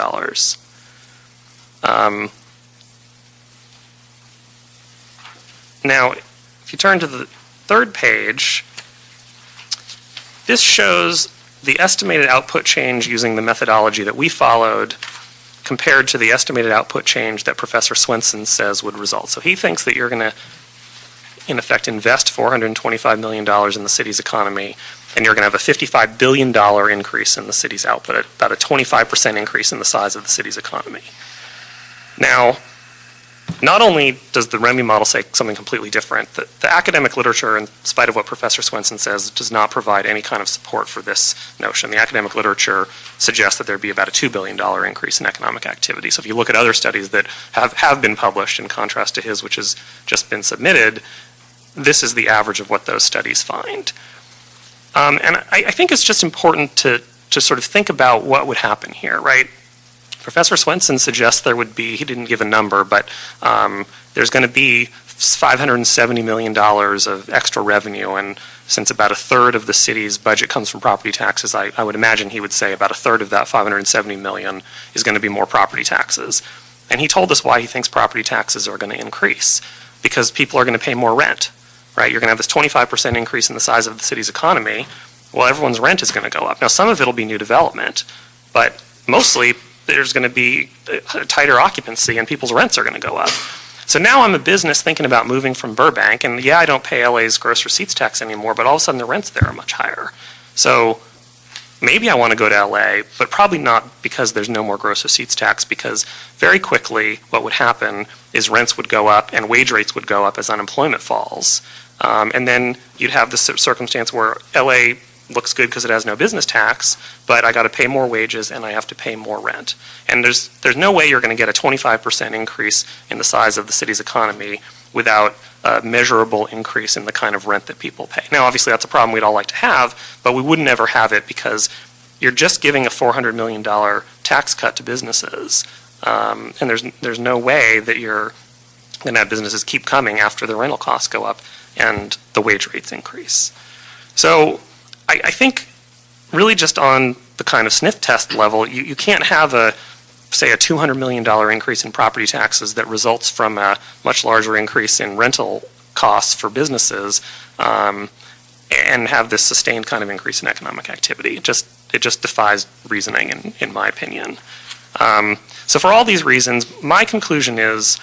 Now, if you turn to the third page, this shows the estimated output change using the methodology that we followed compared to the estimated output change that Professor Swenson says would result. So he thinks that you're going to, in effect, invest $425 million in the city's economy, and you're going to have a $55 billion increase in the city's output, about a 25% increase in the size of the city's economy. Now, not only does the REMI model say something completely different, the academic literature, in spite of what Professor Swenson says, does not provide any kind of support for this notion. The academic literature suggests that there'd be about a $2 billion increase in economic activity. So if you look at other studies that have been published, in contrast to his, which has just been submitted, this is the average of what those studies find. And I think it's just important to sort of think about what would happen here, right? Professor Swenson suggests there would be, he didn't give a number, but there's going to be $570 million of extra revenue, and since about a third of the city's budget comes from property taxes, I would imagine he would say about a third of that $570 million is going to be more property taxes. And he told us why he thinks property taxes are going to increase, because people are going to pay more rent, right? You're going to have this 25% increase in the size of the city's economy. Well, everyone's rent is going to go up. Now, some of it will be new development, but mostly there's going to be a tighter occupancy and people's rents are going to go up. So now I'm a business thinking about moving from Burbank, and yeah, I don't pay LA's gross receipts tax anymore, but all of a sudden the rents there are much higher. So maybe I want to go to LA, but probably not because there's no more gross receipts tax, because very quickly what would happen is rents would go up and wage rates would go up as unemployment falls. And then you'd have this circumstance where LA looks good because it has no business tax, but I got to pay more wages and I have to pay more rent. And there's no way you're going to get a 25% increase in the size of the city's economy without a measurable increase in the kind of rent that people pay. Now, obviously, that's a problem we'd all like to have, but we wouldn't ever have it because you're just giving a $400 million tax cut to businesses. And there's no way that you're going to have businesses keep coming after the rental costs go up and the wage rates increase. So I think really just on the kind of sniff test level, you can't have say a $200 million increase in property taxes that results from a much larger increase in rental costs for businesses and have this sustained kind of increase in economic activity. It just defies reasoning, in my opinion. So for all these reasons, my conclusion is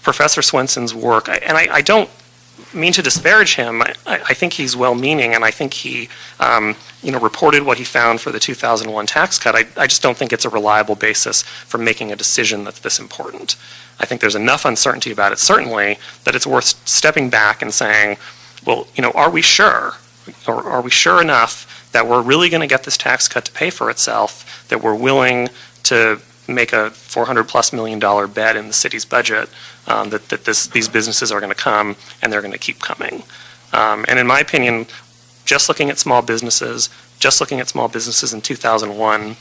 Professor Swenson's work, and I don't mean to disparage him. I think he's well-meaning, and I think he reported what he found for the 2001 tax cut. I just don't think it's a reliable basis for making a decision that's this important. I think there's enough uncertainty about it, certainly, that it's worth stepping back and saying, well, are we sure? Or are we sure enough that we're really going to get this tax cut to pay for itself, that we're willing to make a $400+ million bet in the city's budget that these businesses are going to come and they're going to keep coming. And in my opinion, just looking at small businesses in 2001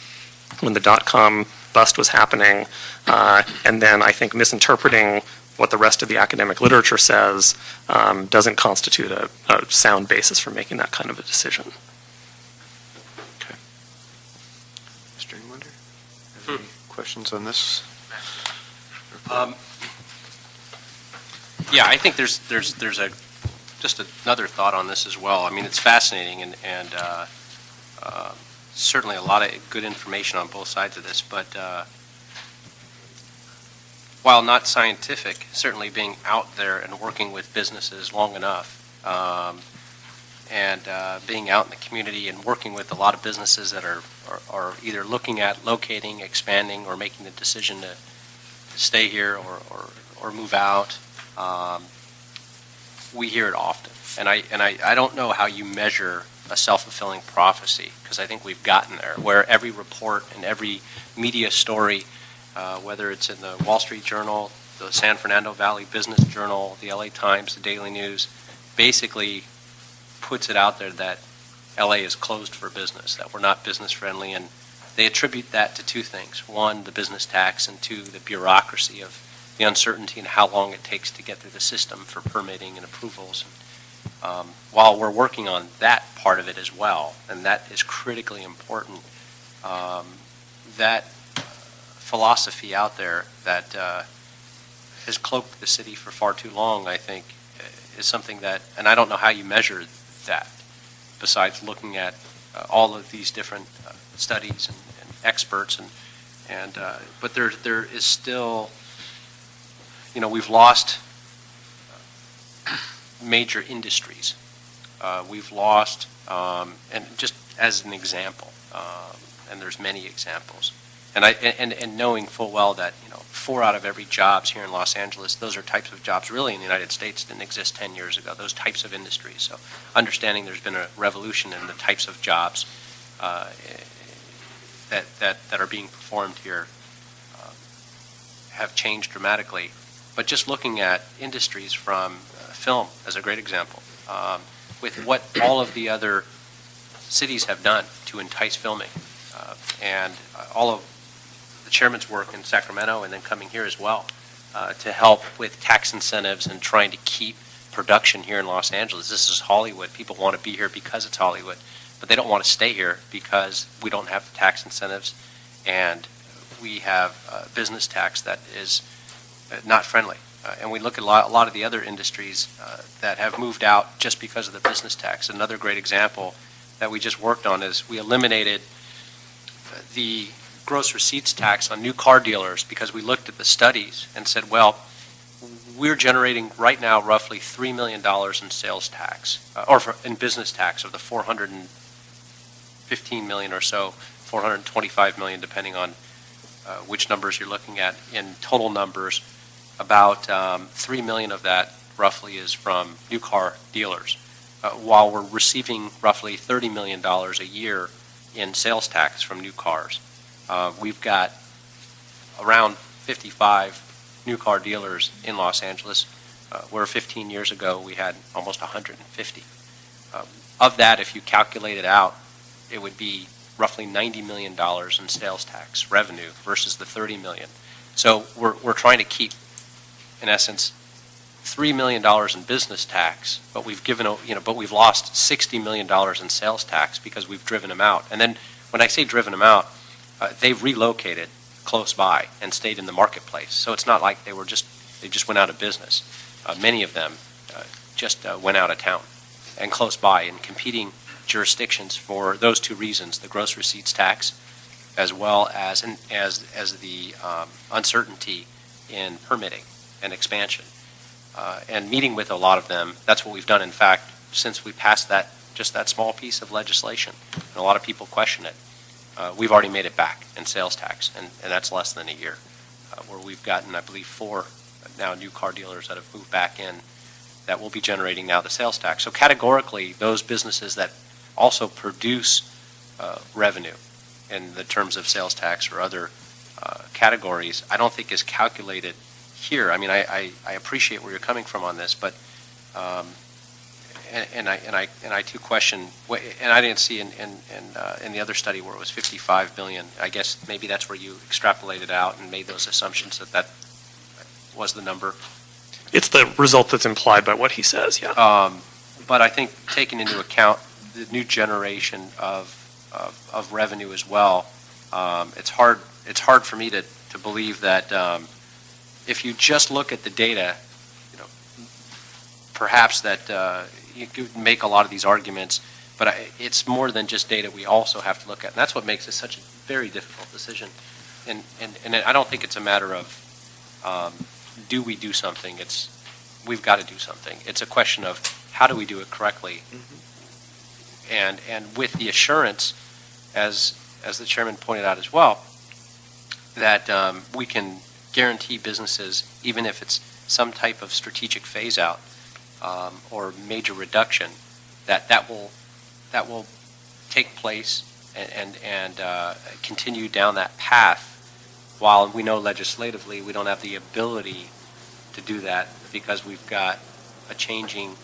when the dot-com bust was happening, and then I think misinterpreting what the rest of the academic literature says doesn't constitute a sound basis for making that kind of a decision. Okay. Mr. Englander, have any questions on this? Yeah, I think there's just another thought on this as well. I mean, it's fascinating and certainly a lot of good information on both sides of this, but while not scientific, certainly being out there and working with businesses long enough and being out in the community and working with a lot of businesses that are either looking at locating, expanding, or making the decision to stay here or move out. We hear it often, and I don't know how you measure a self-fulfilling prophecy, because I think we've gotten there, where every report and every media story, whether it's in the Wall Street Journal, the San Fernando Valley Business Journal, the LA Times, the Daily News, basically puts it out there that LA is closed for business, that we're not business friendly, and they attribute that to two things. One, the business tax, and two, the bureaucracy of the uncertainty and how long it takes to get through the system for permitting and approvals. While we're working on that part of it as well, and that is critically important, that philosophy out there that has cloaked the city for far too long, I think, is something that, and I don't know how you measure that, besides looking at all of these different studies and experts, but there is still, we've lost major industries. We've lost, and just as an example, and there's many examples, and knowing full well that 4 out of every jobs here in Los Angeles, those are types of jobs really in the United States didn't exist 10 years ago. Those types of industries. So understanding there's been a revolution in the types of jobs that are being performed here have changed dramatically. But just looking at industries from film as a great example, with what all of the other cities have done to entice filming, and all of the chairman's work in Sacramento and then coming here as well, to help with tax incentives and trying to keep production here in Los Angeles. This is Hollywood. People want to be here because it's Hollywood, but they don't want to stay here because we don't have the tax incentives, and we have a business tax that is not friendly. And we look at a lot of the other industries that have moved out just because of the business tax. Another great example that we just worked on is we eliminated the gross receipts tax on new car dealers because we looked at the studies and said, well, we're generating right now roughly $3 million in sales tax, in business tax of the 415 million or so, 425 million depending on which numbers you're looking at in total numbers. About 3 million of that roughly is from new car dealers, while we're receiving roughly $30 million a year in sales tax from new cars. We've got around 55 new car dealers in Los Angeles, where 15 years ago we had almost 150. Of that, if you calculate it out, it would be roughly $90 million in sales tax revenue versus the $30 million. So we're trying to keep, in essence, $3 million in business tax, but we've lost $60 million in sales tax because we've driven them out. And then when I say driven them out, they've relocated close by and stayed in the marketplace. So it's not like they just went out of business. Many of them just went out of town and close by in competing jurisdictions for those two reasons: the gross receipts tax, as well as the uncertainty in permitting and expansion. And meeting with a lot of them, that's what we've done. In fact, since we passed that small piece of legislation, and a lot of people question it, we've already made it back in sales tax, and that's less than a year, where we've gotten, I believe, 4 now new car dealers that have moved back in that will be generating now the sales tax. So categorically, those businesses that also produce revenue in the terms of sales tax or other categories, I don't think is calculated here. I mean, I appreciate where you're coming from on this, but and I too question, and I didn't see in the other study where it was 55 billion. I guess maybe that's where you extrapolated out and made those assumptions that was the number. It's the result that's implied by what he says, yeah. But I think taking into account the new generation of revenue as well, it's hard for me to believe that if you just look at the data, perhaps that you could make a lot of these arguments, but it's more than just data we also have to look at. And that's what makes it such a very difficult decision. And I don't think it's a matter of do we do something? We've got to do something. It's a question of how do we do it correctly? Mm-hmm. And with the assurance, as the chairman pointed out as well, that we can guarantee businesses, even if it's some type of strategic phase out or major reduction, that will take place and continue down that path, while we know legislatively we don't have the ability to do that because we've got a changing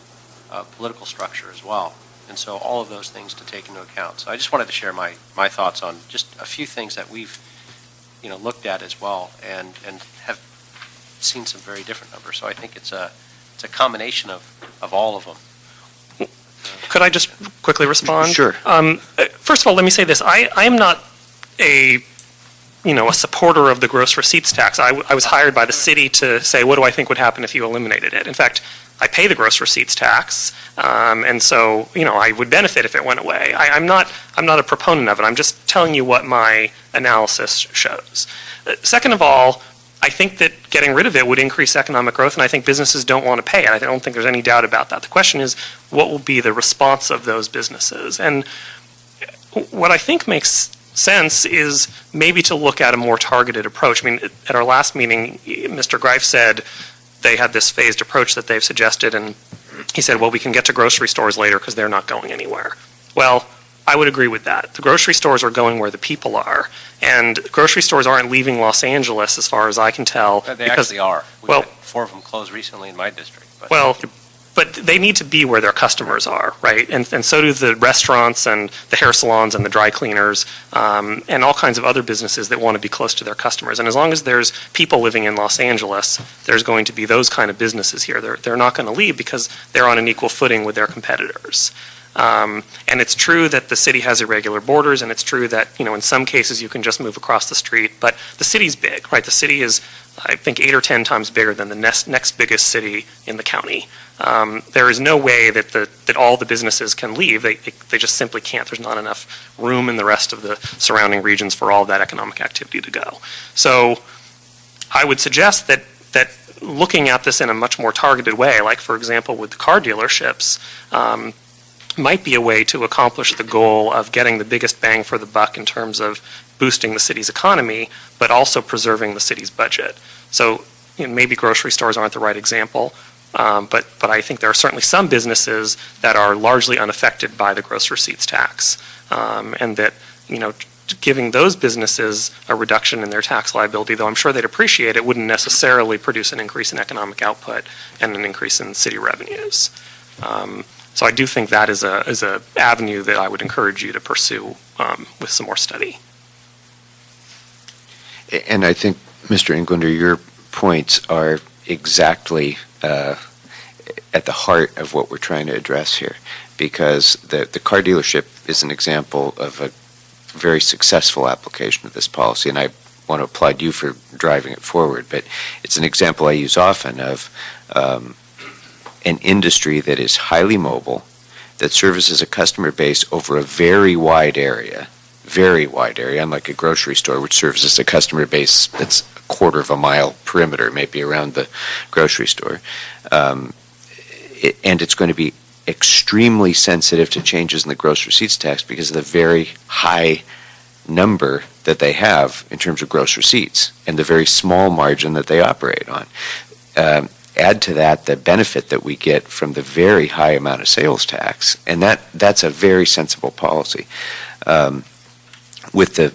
political structure as well. And so all of those things to take into account. So I just wanted to share my thoughts on just a few things that we've looked at as well, and have seen some very different numbers. So I think it's a combination of all of them. Could I just quickly respond? Sure. First of all, let me say this. I am not a supporter of the gross receipts tax. I was hired by the city to say, what do I think would happen if you eliminated it? In fact, I pay the gross receipts tax, and so I would benefit if it went away. I'm not a proponent of it. I'm just telling you what my analysis shows. Second of all, I think that getting rid of it would increase economic growth, and I think businesses don't want to pay it. I don't think there's any doubt about that. The question is, what will be the response of those businesses? And what I think makes sense is maybe to look at a more targeted approach. I mean, at our last meeting, Mr. Greif said they had this phased approach that they've suggested, and he said, well, we can get to grocery stores later because they're not going anywhere. Well, I would agree with that. The grocery stores are going where the people are, and grocery stores aren't leaving Los Angeles, as far as I can tell. They actually are. We've had 4 of them closed recently in my district. But they need to be where their customers are, right? And so do the restaurants and the hair salons and the dry cleaners and all kinds of other businesses that want to be close to their customers. And as long as there's people living in Los Angeles, there's going to be those kind of businesses here. They're not going to leave because they're on an equal footing with their competitors. And it's true that the city has irregular borders, and it's true that, in some cases you can just move across the street, but the city's big, right? The city is, I think, 8 or 10 times bigger than the next biggest city in the county. There is no way that all the businesses can leave. They just simply can't. There's not enough room in the rest of the surrounding regions for all of that economic activity to go. So I would suggest that looking at this in a much more targeted way, like, for example, with the car dealerships, might be a way to accomplish the goal of getting the biggest bang for the buck in terms of boosting the city's economy, but also preserving the city's budget. So maybe grocery stores aren't the right example, but I think there are certainly some businesses that are largely unaffected by the gross receipts tax, and that giving those businesses a reduction in their tax liability, though I'm sure they'd appreciate it, wouldn't necessarily produce an increase in economic output and an increase in city revenues. So I do think that is a avenue that I would encourage you to pursue with some more study. And I think, Mr. Englander, your points are exactly at the heart of what we're trying to address here, because the car dealership is an example of a very successful application of this policy, and I want to applaud you for driving it forward, but it's an example I use often of an industry that is highly mobile, that services a customer base over a very wide area, unlike a grocery store, which services a customer base that's a quarter of a mile perimeter, maybe around the grocery store. And it's going to be extremely sensitive to changes in the gross receipts tax because of the very high number that they have in terms of gross receipts and the very small margin that they operate on. Add to that the benefit that we get from the very high amount of sales tax, and that's a very sensible policy. With the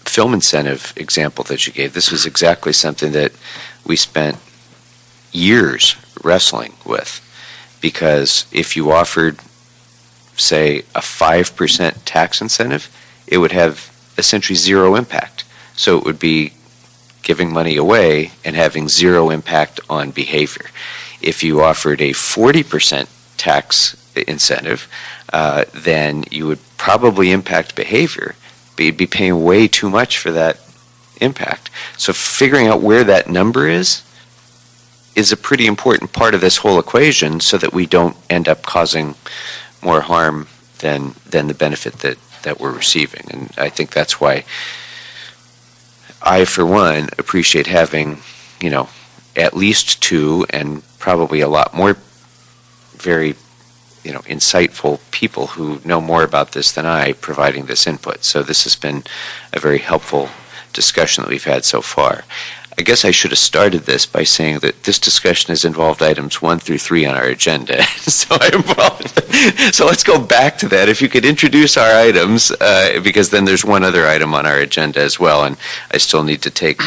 film incentive example that you gave, this was exactly something that we spent years wrestling with, because if you offered, say, a 5% tax incentive, it would have essentially zero impact. So it would be giving money away and having zero impact on behavior. If you offered a 40% tax incentive, then you would probably impact behavior, but you'd be paying way too much for that impact. So figuring out where that number is a pretty important part of this whole equation, so that we don't end up causing more harm than the benefit that we're receiving. And I think that's why I, for one, appreciate having, at least two and probably a lot more very, insightful people who know more about this than I providing this input. So this has been a very helpful discussion that we've had so far. I guess I should have started this by saying that this discussion has involved items 1 through 3 on our agenda. So let's go back to that. If you could introduce our items, because then there's one other item on our agenda as well, and I still need to take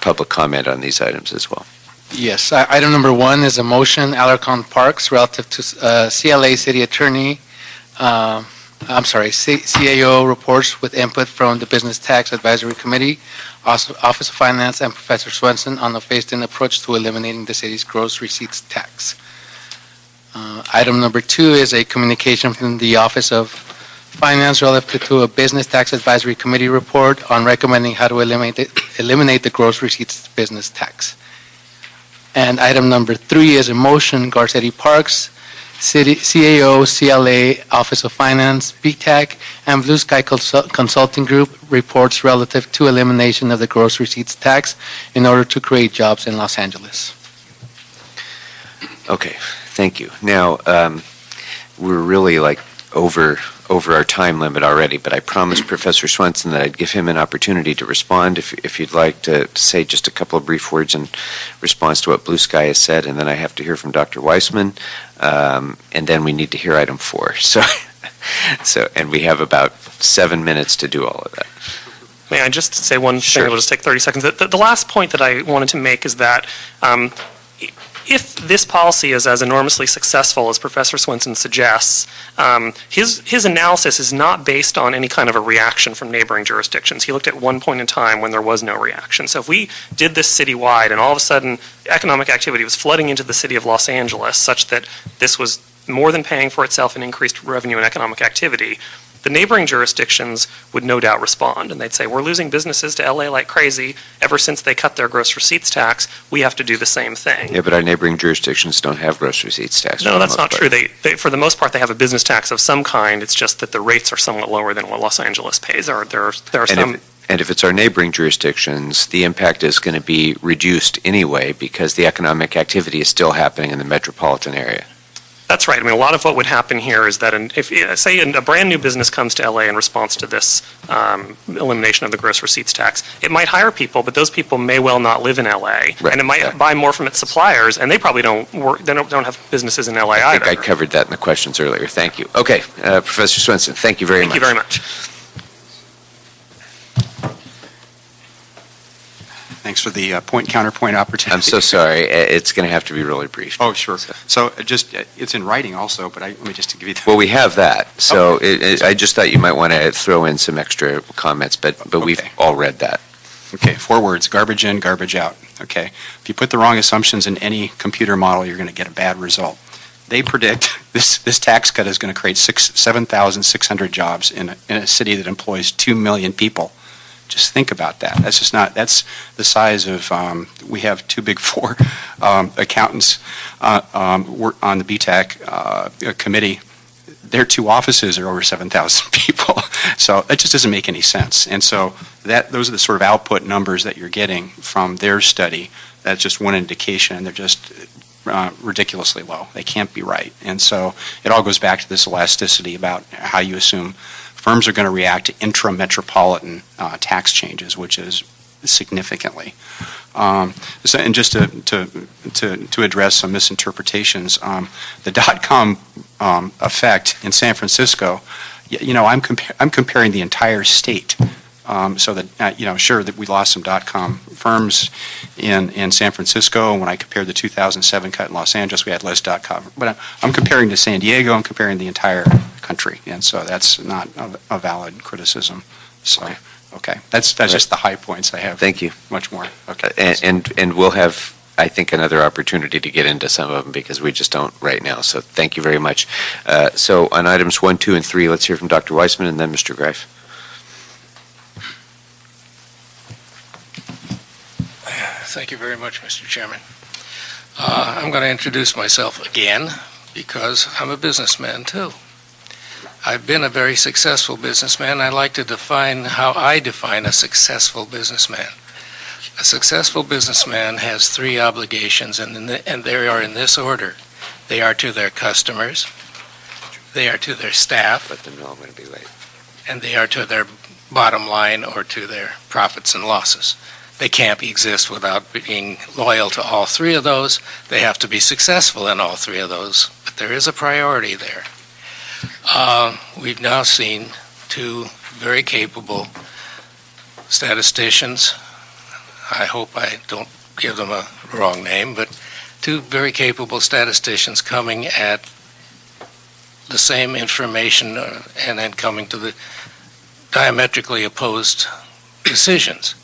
public comment on these items as well. Yes, item number 1 is a motion, Alarcon Parks, relative to CLA City Attorney, CAO reports with input from the Business Tax Advisory Committee, Office of Finance, and Professor Swenson on the phased-in approach to eliminating the city's gross receipts tax. Item number 2 is a communication from the Office of Finance relative to a Business Tax Advisory Committee report on recommending how to eliminate the gross receipts business tax. And item number 3 is a motion, Garcetti Parks, City CAO, CLA, Office of Finance, BTAC, and Blue Sky Consulting Group reports relative to elimination of the gross receipts tax in order to create jobs in Los Angeles. Okay, thank you. Now, we're really over our time limit already, but I promised Professor Swenson that I'd give him an opportunity to respond if you'd like to say just a couple of brief words in response to what Blue Sky has said, and then I have to hear from Dr. Weissman, and then we need to hear item 4. And we have about 7 minutes to do all of that. May I just say one Sure. thing? It'll just take 30 seconds. The last point that I wanted to make is that if this policy is as enormously successful as Professor Swenson suggests, his analysis is not based on any kind of a reaction from neighboring jurisdictions. He looked at one point in time when there was no reaction. So if we did this citywide and all of a sudden economic activity was flooding into the city of Los Angeles such that this was more than paying for itself in increased revenue and economic activity, the neighboring jurisdictions would no doubt respond, and they'd say, we're losing businesses to LA like crazy. Ever since they cut their gross receipts tax, we have to do the same thing. Yeah, but our neighboring jurisdictions don't have gross receipts tax. No, that's not true. They, for the most part, they have a business tax of some kind. It's just that the rates are somewhat lower than what Los Angeles pays. There are some... And if it's our neighboring jurisdictions, the impact is going to be reduced anyway because the economic activity is still happening in the metropolitan area. That's right. I mean, a lot of what would happen here is that if say a brand new business comes to LA in response to this elimination of the gross receipts tax, it might hire people, but those people may well not live in LA, Right. and it might buy more from its suppliers, and they probably don't work. They don't have businesses in LA either. I think I covered that in the questions earlier. Thank you. Okay, Professor Swenson, thank you very much. Thank you very much. Thanks for the point-counterpoint opportunity. I'm so sorry. It's going to have to be really brief. Oh, sure. So just, it's in writing also, but let me just give you the... Well, we have that, so Okay. I just thought you might want to throw in some extra comments, but we've Okay. all read that. Okay, 4 words, garbage in, garbage out. Okay, if you put the wrong assumptions in any computer model, you're going to get a bad result. They predict this tax cut is going to create 7,600 jobs in a city that employs 2 million people. Just think about that. That's just not, that's the size of, we have 2 Big Four accountants work on the BTAC committee. Their 2 offices are over 7,000 people. So that just doesn't make any sense. And so those are the sort of output numbers that you're getting from their study. That's just one indication, and they're just ridiculously low. They can't be right. And so it all goes back to this elasticity about how you assume firms are going to react to intra-metropolitan tax changes, which is significantly. And just to address some misinterpretations, the dot-com effect in San Francisco, I'm comparing the entire state. So that, sure that we lost some dot-com firms in San Francisco. When I compared the 2007 cut in Los Angeles, we had less dot-com. But I'm comparing to San Diego, I'm comparing the entire country. And so that's not a valid criticism. So, okay. That's just the high points. I have Thank you. much more. Okay. And we'll have, I think, another opportunity to get into some of them because we just don't right now. So thank you very much. So on items 1, 2, and 3, let's hear from Dr. Weissman and then Mr. Greif. Thank you very much, Mr. Chairman. I'm going to introduce myself again because I'm a businessman too. I've been a very successful businessman. I'd like to define how I define a successful businessman. A successful businessman has 3 obligations, and they are in this order. They are to their customers, they are to their staff, Let them know I'm going to be late. and they are to their bottom line or to their profits and losses. They can't exist without being loyal to all 3 of those. They have to be successful in all 3 of those, but there is a priority there. We've now seen 2 very capable statisticians. I hope I don't give them a wrong name, but 2 very capable statisticians coming at the same information and then coming to the diametrically opposed decisions.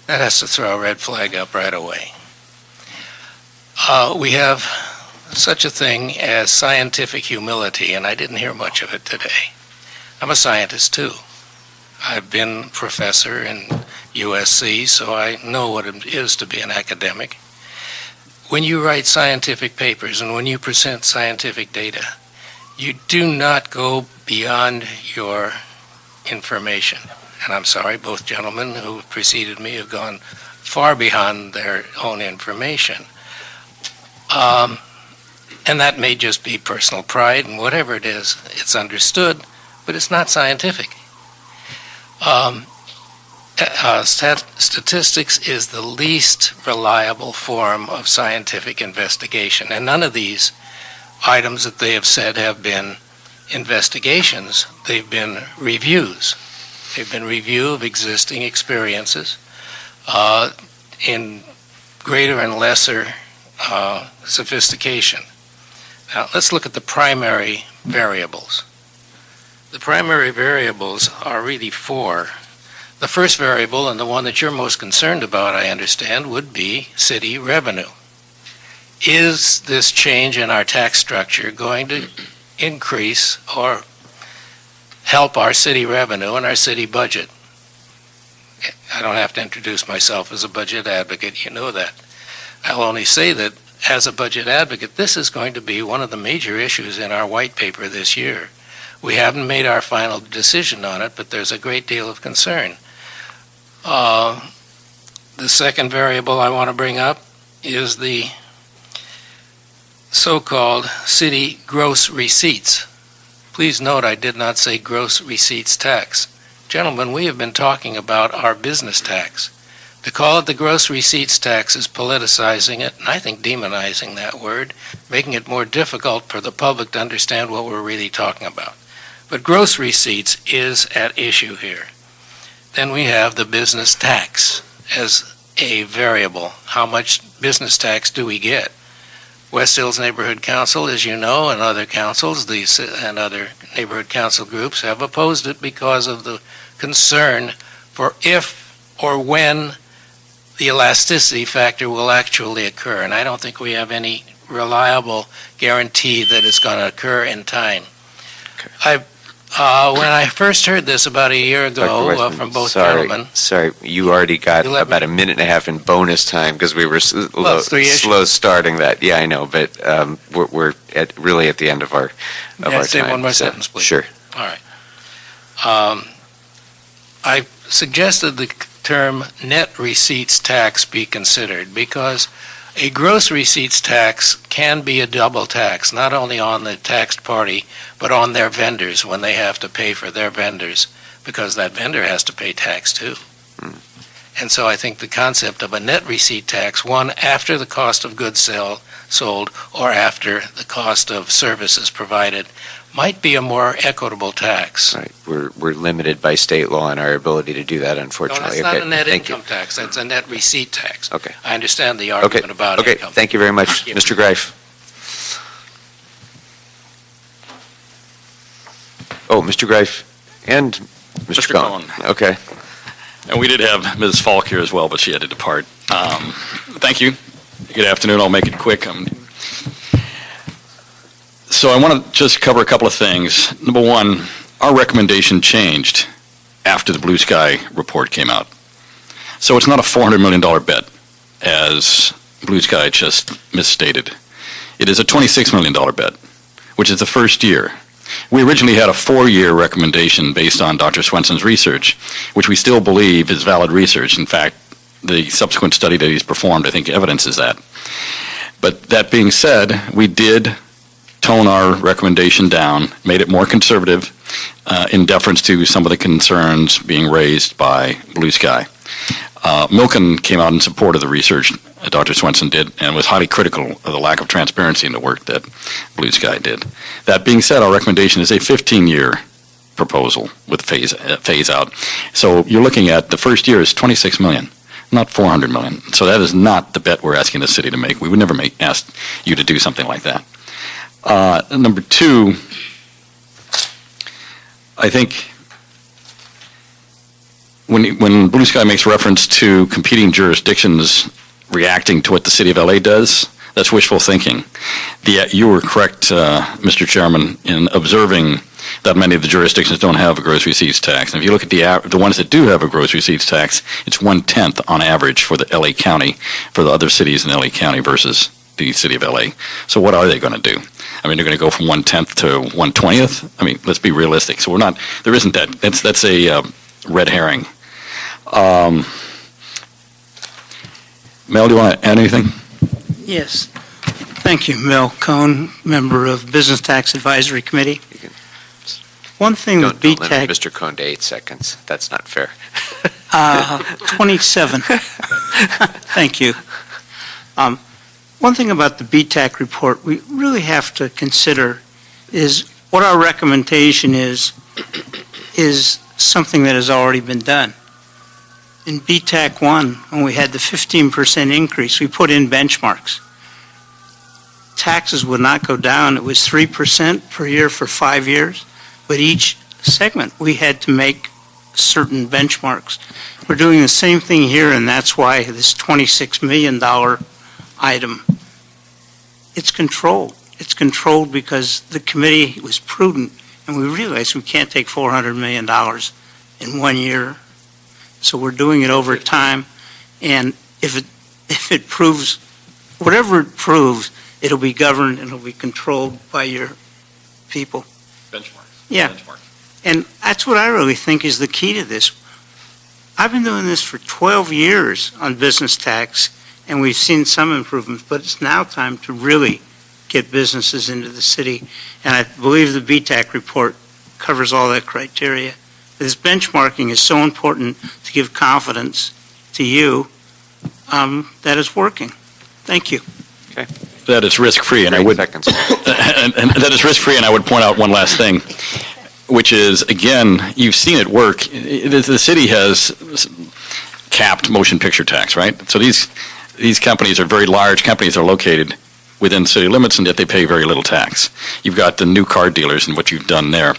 That has to throw a red flag up right away. We have such a thing as scientific humility, and I didn't hear much of it today. I'm a scientist too. I've been professor in USC, so I know what it is to be an academic. When you write scientific papers and when you present scientific data, you do not go beyond your information. And I'm sorry, both gentlemen who preceded me have gone far beyond their own information. And that may just be personal pride, and whatever it is, it's understood, but it's not scientific. Statistics is the least reliable form of scientific investigation, and none of these items that they have said have been investigations. They've been reviews. They've been review of existing experiences in greater and lesser sophistication. Now, let's look at the primary variables. The primary variables are really 4. The first variable, and the one that you're most concerned about, I understand, would be city revenue. Is this change in our tax structure going to increase or help our city revenue and our city budget? I don't have to introduce myself as a budget advocate, you know that. I'll only say that as a budget advocate, this is going to be one of the major issues in our white paper this year. We haven't made our final decision on it, but there's a great deal of concern. The second variable I want to bring up is the so-called city gross receipts. Please note I did not say gross receipts tax. Gentlemen, we have been talking about our business tax. To call it the gross receipts tax is politicizing it, and I think demonizing that word, making it more difficult for the public to understand what we're really talking about. But gross receipts is at issue here. Then we have the business tax as a variable. How much business tax do we get? West Hills Neighborhood Council, as you know, and other councils, and other neighborhood council groups have opposed it because of the concern for if or when the elasticity factor will actually occur. And I don't think we have any reliable guarantee that it's going to occur in time. When I first heard this about a year ago Dr. Weissman, from both sorry, gentlemen, Sorry, you already got You let me- about a minute and a half in bonus time because we were Well, it's 3 issues. slow starting that. Yeah, I know, but we're really at the end of our May I say time. one more so- sentence, please? Sure. All right. I suggested the term net receipts tax be considered because a gross receipts tax can be a double tax, not only on the taxed party, but on their vendors when they have to pay for their vendors, because that vendor has to pay tax too. And so I think the concept of a net receipt tax, one after the cost of goods sold or after the cost of services provided, might be a more equitable tax. Right. We're limited by state law in our ability to do that, No, unfortunately. that's not Okay, a net thank you. income tax, that's a net receipt tax. Okay. I understand the argument about Okay, income. thank you very much. Thank you. Mr. Greif. Oh, Mr. Greif and Mr. Mr. Cohn. Okay. And we did have Ms. Falk here as well, but she had to depart. Thank you. Good afternoon. I'll make it quick. So I want to just cover a couple of things. Number one, our recommendation changed after the Blue Sky report came out. So it's not a $400 million bet, as Blue Sky just misstated. It is a $26 million bet, which is the first year. We originally had a 4-year recommendation based on Dr. Swenson's research, which we still believe is valid research. In fact, the subsequent study that he's performed, I think, evidences that. But that being said, we did tone our recommendation down, made it more conservative in deference to some of the concerns being raised by Blue Sky. Milken came out in support of the research that Dr. Swenson did and was highly critical of the lack of transparency in the work that Blue Sky did. That being said, our recommendation is a 15-year proposal with phase out. So you're looking at the first year is $26 million, not $400 million. So that is not the bet we're asking the city to make. We would never ask you to do something like that. Number two, I think when Blue Sky makes reference to competing jurisdictions reacting to what the city of LA does, that's wishful thinking. You were correct, Mr. Chairman, in observing that many of the jurisdictions don't have a gross receipts tax. And if you look at the ones that do have a gross receipts tax, it's 1/10 on average for the LA County, for the other cities in LA County versus the city of LA. So what are they going to do? I mean, they're going to go from 1/10 to 1/20th? I mean, let's be realistic. So there isn't that. That's a red herring. Mel, do you want to add anything? Yes. Thank you, Mel Cohn, member of Business Tax Advisory Committee. You can- One thing with Don't limit BTAC, Mr. Cohn to 8 seconds. That's not fair. 27. Thank you. One thing about the BTAC report we really have to consider is what our recommendation is something that has already been done. In BTAC 1, when we had the 15% increase, we put in benchmarks. Taxes would not go down. It was 3% per year for 5 years, but each segment we had to make certain benchmarks. We're doing the same thing here, and that's why this $26 million item, it's controlled. It's controlled because the committee was prudent, and we realized we can't take $400 million in 1 year. So we're doing it over time, and if it proves, whatever it proves, it'll be governed and it'll be controlled by your people. Benchmarks. Yeah. Benchmarks. And that's what I really think is the key to this. I've been doing this for 12 years on business tax, and we've seen some improvements, but it's now time to really get businesses into the city. And I believe the BTAC report covers all that criteria. This benchmarking is so important to give confidence to you that it's working. Thank you. That is risk-free, and I 8 would seconds. and that is risk-free, and I would point out one last thing, which is, again, you've seen it work. The city has capped motion picture tax, right? So these companies are very large companies, are located within city limits, and yet they pay very little tax. You've got the new car dealers and what you've done there.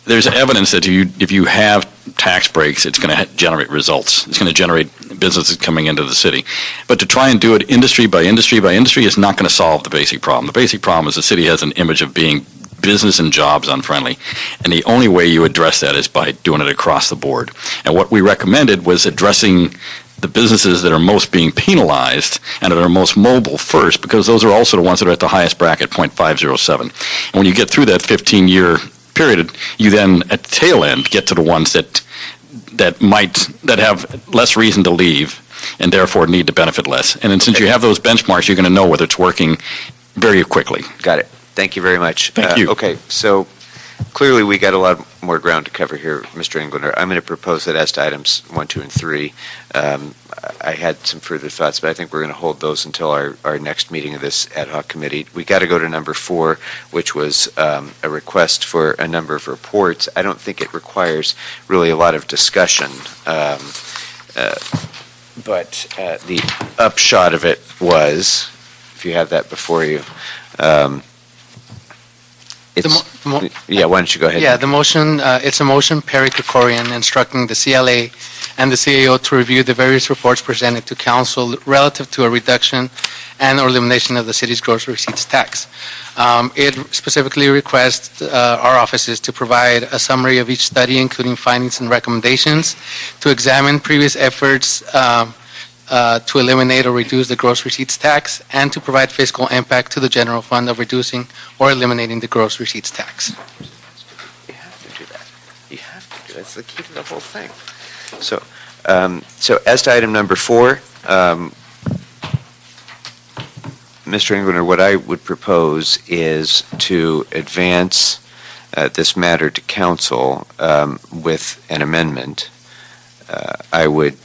There's evidence that if you have tax breaks, it's going to generate results. It's going to generate businesses coming into the city. But to try and do it industry by industry by industry is not going to solve the basic problem. The basic problem is the city has an image of being business and jobs unfriendly. And the only way you address that is by doing it across the board. And what we recommended was addressing the businesses that are most being penalized and that are most mobile first, because those are also the ones that are at the highest bracket, 0.507. And when you get through that 15-year period, you then at the tail end get to the ones that have less reason to leave and therefore need to benefit less. And then since you have those benchmarks, you're going to know whether it's working very quickly. Got it. Thank you very much. Thank you. Okay, so clearly we got a lot more ground to cover here, Mr. Englander. I'm going to propose that as to items 1, 2, and 3. I had some further thoughts, but I think we're going to hold those until our next meeting of this ad hoc committee. We got to go to number 4, which was a request for a number of reports. I don't think it requires really a lot of discussion, but the upshot of it was, if you have that before you, yeah, why don't you go ahead? Yeah, the motion, it's a motion, Perry Krikorian, instructing the CLA and the CAO to review the various reports presented to council relative to a reduction and or elimination of the city's gross receipts tax. It specifically requests our offices to provide a summary of each study, including findings and recommendations, to examine previous efforts to eliminate or reduce the gross receipts tax, and to provide fiscal impact to the general fund of reducing or eliminating the gross receipts tax. You have to do that. You have to do that. That's the key to the whole thing. So, as to item number 4, Mr. Englander, what I would propose is to advance this matter to council with an amendment. I would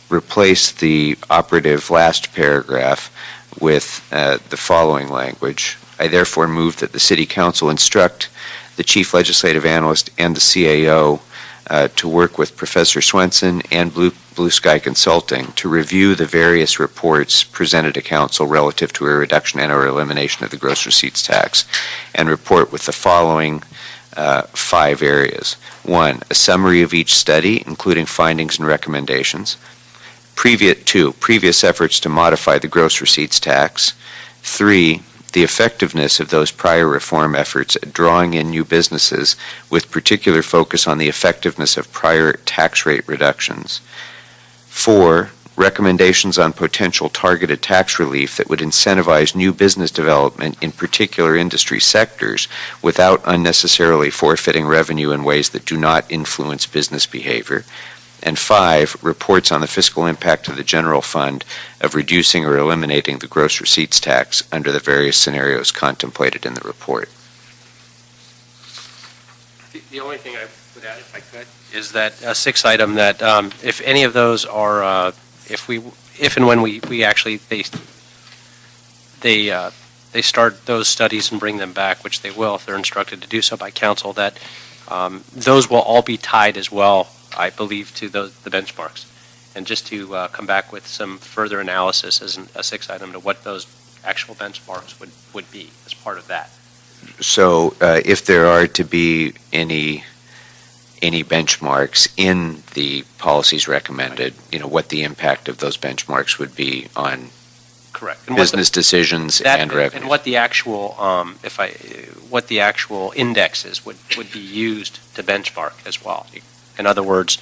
replace the operative last paragraph with the following language. I therefore move that the City Council instruct the Chief Legislative Analyst and the CAO to work with Professor Swenson and Blue Sky Consulting to review the various reports presented to Council relative to a reduction and or elimination of the gross receipts tax, and report with the following 5 areas. 1, a summary of each study, including findings and recommendations. 2, previous efforts to modify the gross receipts tax. 3, the effectiveness of those prior reform efforts at drawing in new businesses, with particular focus on the effectiveness of prior tax rate reductions. 4, recommendations on potential targeted tax relief that would incentivize new business development in particular industry sectors without unnecessarily forfeiting revenue in ways that do not influence business behavior. And 5, reports on the fiscal impact to the general fund of reducing or eliminating the gross receipts tax under the various scenarios contemplated in the report. The only thing I would add, if I could, is that 6th item that if any of those are, if and when we actually they start those studies and bring them back, which they will if they're instructed to do so by council, that those will all be tied as well, I believe, to the benchmarks. And just to come back with some further analysis as a 6th item to what those actual benchmarks would be as part of that. So if there are to be any benchmarks in the policies recommended, what the impact of those benchmarks would be on correct business decisions and revenue. And what the actual what the actual indexes would be used to benchmark as well. In other words,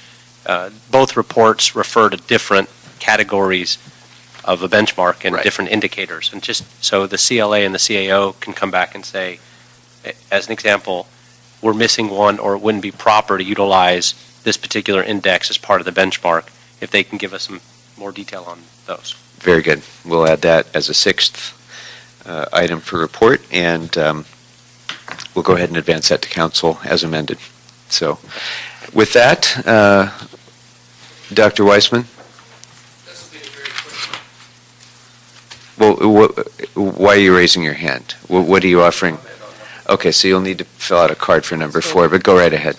both reports refer to different categories of a benchmark and different indicators. And just so the CLA and the CAO can come back and say, as an example, we're missing one, or it wouldn't be proper to utilize this particular index as part of the benchmark, if they can give us some more detail on those. Very good. We'll add that as a 6th item for report, and we'll go ahead and advance that to council as amended. So with that, Dr. Weissman? Well, why are you raising your hand? What are you offering? Okay, so you'll need to fill out a card for number 4, but go right ahead.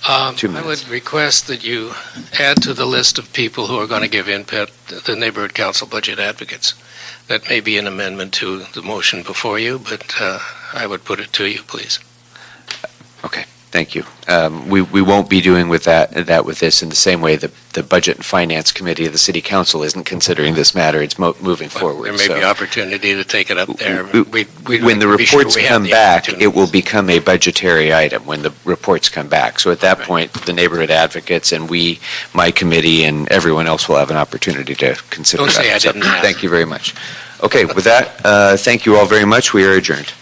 2 I minutes. would request that you add to the list of people who are going to give input the Neighborhood Council budget advocates. That may be an amendment to the motion before you, but I would put it to you, please. Okay, thank you. We won't be doing with that with this in the same way that the Budget and Finance Committee of the City Council isn't considering this matter. It's moving But forward. there may so be opportunity to take it up there. We'd when the like to be sure reports we have come the back, opportunity. it will become a budgetary item when the reports come back. So at that point, the neighborhood advocates and we, my committee, and everyone else will have an opportunity to consider Don't that. say I So, didn't ask. thank you very much. Okay, with that, thank you all very much. We are adjourned.